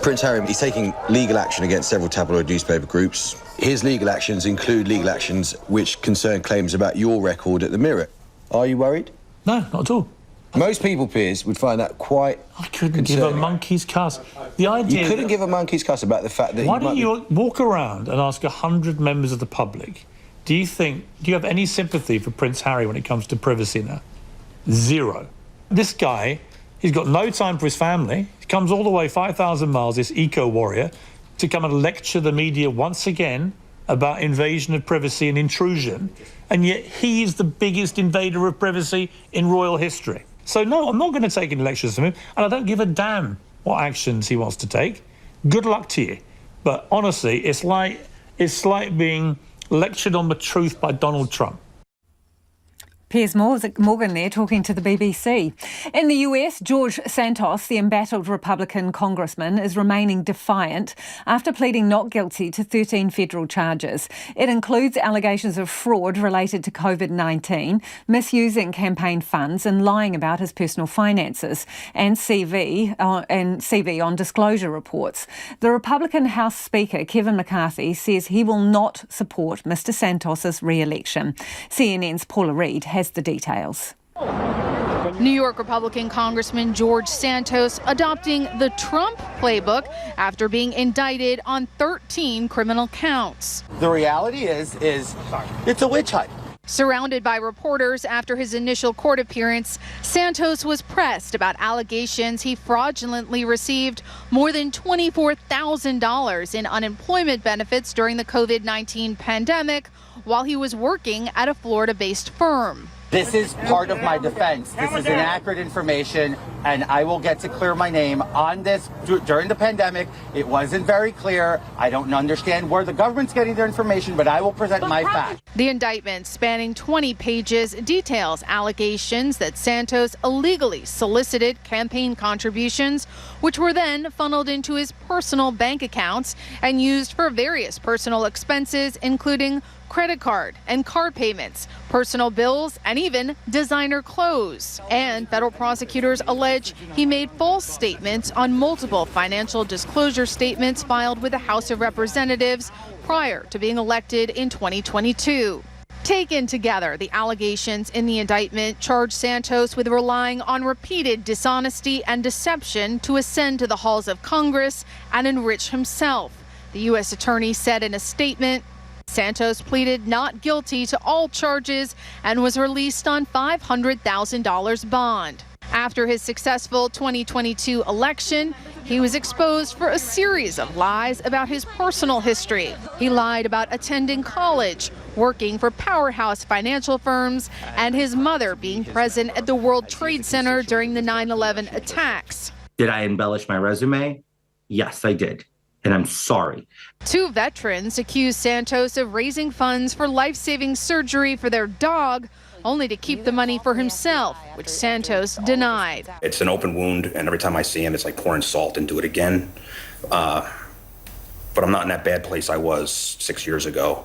Prince Harry, he's taking legal action against several tabloid newspaper groups. His legal actions include legal actions which concern claims about your record at the Mirror. Are you worried? No, not at all. Most people, Piers, would find that quite I couldn't give a monkey's cuss. The idea you couldn't give a monkey's cuss about the fact that why don't you walk around and ask 100 members of the public, do you have any sympathy for Prince Harry when it comes to privacy now? Zero. This guy, he's got no time for his family. He comes all the way 5,000 miles, this eco-warrior, to come and lecture the media once again about invasion of privacy and intrusion, and yet he is the biggest invader of privacy in royal history. So no, I'm not going to take any lectures from him, and I don't give a damn what actions he wants to take. Good luck to you. But honestly, it's like being lectured on the truth by Donald Trump. Piers Morgan there talking to the BBC. In the US, George Santos, the embattled Republican congressman, is remaining defiant after pleading not guilty to 13 federal charges. It includes allegations of fraud related to COVID-19, misusing campaign funds and lying about his personal finances, and CV on disclosure reports. The Republican House Speaker, Kevin McCarthy, says he will not support Mr Santos's re-election. CNN's Paula Reid has the details. New York Republican Congressman George Santos adopting the Trump playbook after being indicted on 13 criminal counts. The reality is it's a witch hunt. Surrounded by reporters after his initial court appearance, Santos was pressed about allegations he fraudulently received more than $24,000 in unemployment benefits during the COVID-19 pandemic while he was working at a Florida-based firm. This is part of my defense. This is inaccurate information, and I will get to clear my name on this. During the pandemic, it wasn't very clear. I don't understand where the government's getting their information, but I will present my facts. The indictment, spanning 20 pages, details allegations that Santos illegally solicited campaign contributions, which were then funneled into his personal bank accounts and used for various personal expenses, including credit card and card payments, personal bills, and even designer clothes. And federal prosecutors allege he made false statements on multiple financial disclosure statements filed with the House of Representatives prior to being elected in 2022. Taken together, the allegations in the indictment charge Santos with relying on repeated dishonesty and deception to ascend to the halls of Congress and enrich himself. The U.S. attorney said in a statement, Santos pleaded not guilty to all charges and was released on $500,000 bond. After his successful 2022 election, he was exposed for a series of lies about his personal history. He lied about attending college, working for powerhouse financial firms, and his mother being present at the World Trade Center during the 9/11 attacks. Did I embellish my resume? Yes, I did. And I'm sorry. Two veterans accused Santos of raising funds for life-saving surgery for their dog, only to keep the money for himself, which Santos denied. It's an open wound, and every time I see him, it's like pouring salt into it again. But I'm not in that bad place I was 6 years ago.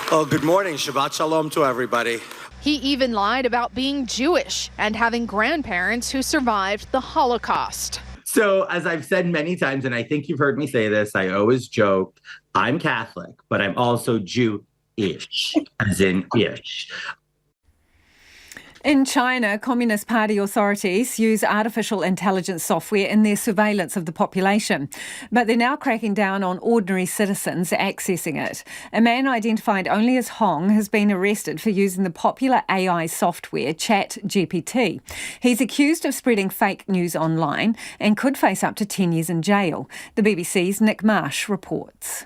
Oh, good morning. Shabbat Shalom to everybody. He even lied about being Jewish and having grandparents who survived the Holocaust. So, as I've said many times, and I think you've heard me say this, I always joke, I'm Catholic, but I'm also Jew-ish, as in ish. In China, Communist Party authorities use artificial intelligence software in their surveillance of the population, but they're now cracking down on ordinary citizens accessing it. A man identified only as Hong has been arrested for using the popular AI software ChatGPT. He's accused of spreading fake news online and could face up to 10 years in jail. The BBC's Nick Marsh reports.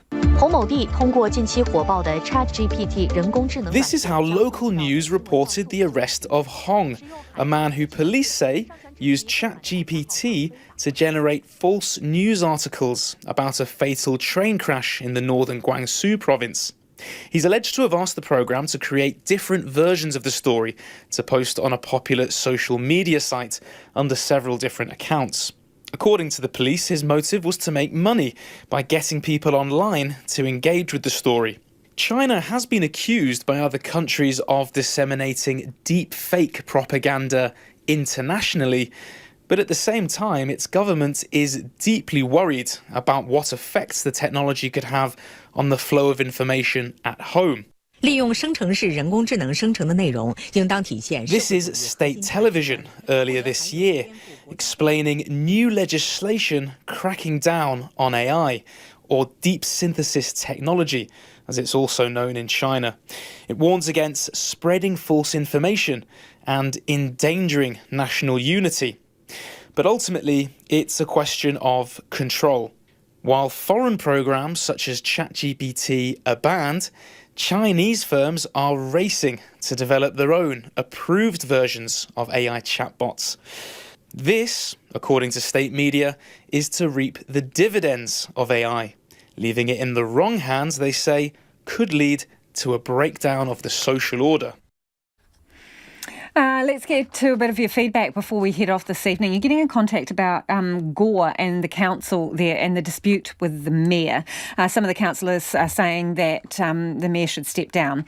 This is how local news reported the arrest of Hong, a man who police say used ChatGPT to generate false news articles about a fatal train crash in the northern Guangzhou province. He's alleged to have asked the programme to create different versions of the story to post on a popular social media site under several different accounts. According to the police, his motive was to make money by getting people online to engage with the story. China has been accused by other countries of disseminating deep fake propaganda internationally, but at the same time, its government is deeply worried about what effects the technology could have on the flow of information at home. This is state television earlier this year, explaining new legislation cracking down on AI, or deep synthesis technology, as it's also known in China. It warns against spreading false information and endangering national unity. But ultimately, it's a question of control. While foreign programs such as ChatGPT are banned, Chinese firms are racing to develop their own approved versions of AI chatbots. This, according to state media, is to reap the dividends of AI. Leaving it in the wrong hands, they say, could lead to a breakdown of the social order. Let's get to a bit of your feedback before we head off this evening. You're getting in contact about Gore and the council there and the dispute with the mayor. Some of the councillors are saying that the mayor should step down.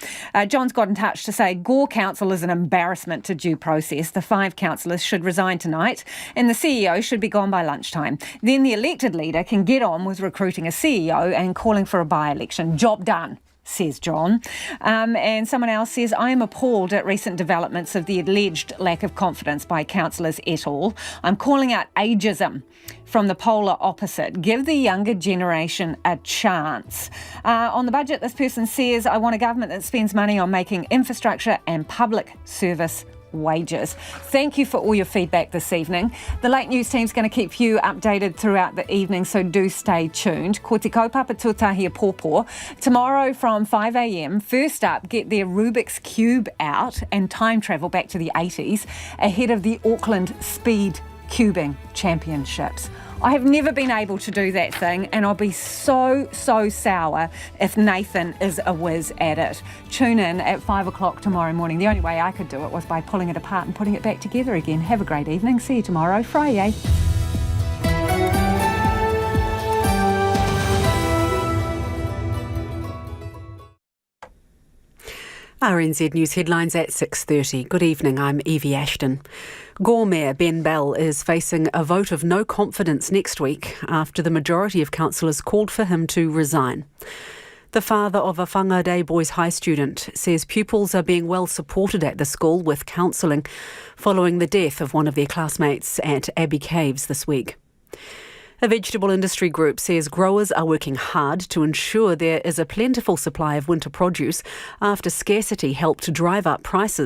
John's got in touch to say Gore Council is an embarrassment to due process. The 5 councillors should resign tonight and the CEO should be gone by lunchtime. Then the elected leader can get on with recruiting a CEO and calling for a by-election. Job done, says John. And someone else says, I am appalled at recent developments of the alleged lack of confidence by councillors et al. I'm calling out ageism from the polar opposite. Give the younger generation a chance. On the budget, this person says, I want a government that spends money on making infrastructure and public service wages. Thank you for all your feedback this evening. The Late News team's going to keep you updated throughout the evening, so do stay tuned. Ko te kaupapa tuatahi pōpō. Tomorrow from 5 a.m, first up, get their Rubik's Cube out and time travel back to the 80s ahead of the Auckland Speed Cubing Championships. I have never been able to do that thing, and I'll be so sour if Nathan is a whiz at it. Tune in at 5 o'clock tomorrow morning. The only way I could do it was by pulling it apart and putting it back together again. Have a great evening. See you tomorrow, Friday. RNZ News headlines at 6:30. Good evening, I'm Evie Ashton. Gore Mayor Ben Bell is facing a vote of no confidence next week after the majority of councillors called for him to resign. The father of a Whangārei Boys High student says pupils are being well supported at the school with counselling following the death of one of their classmates at Abbey Caves this week. A vegetable industry group says growers are working hard to ensure there is a plentiful supply of winter produce after scarcity helped drive up prices.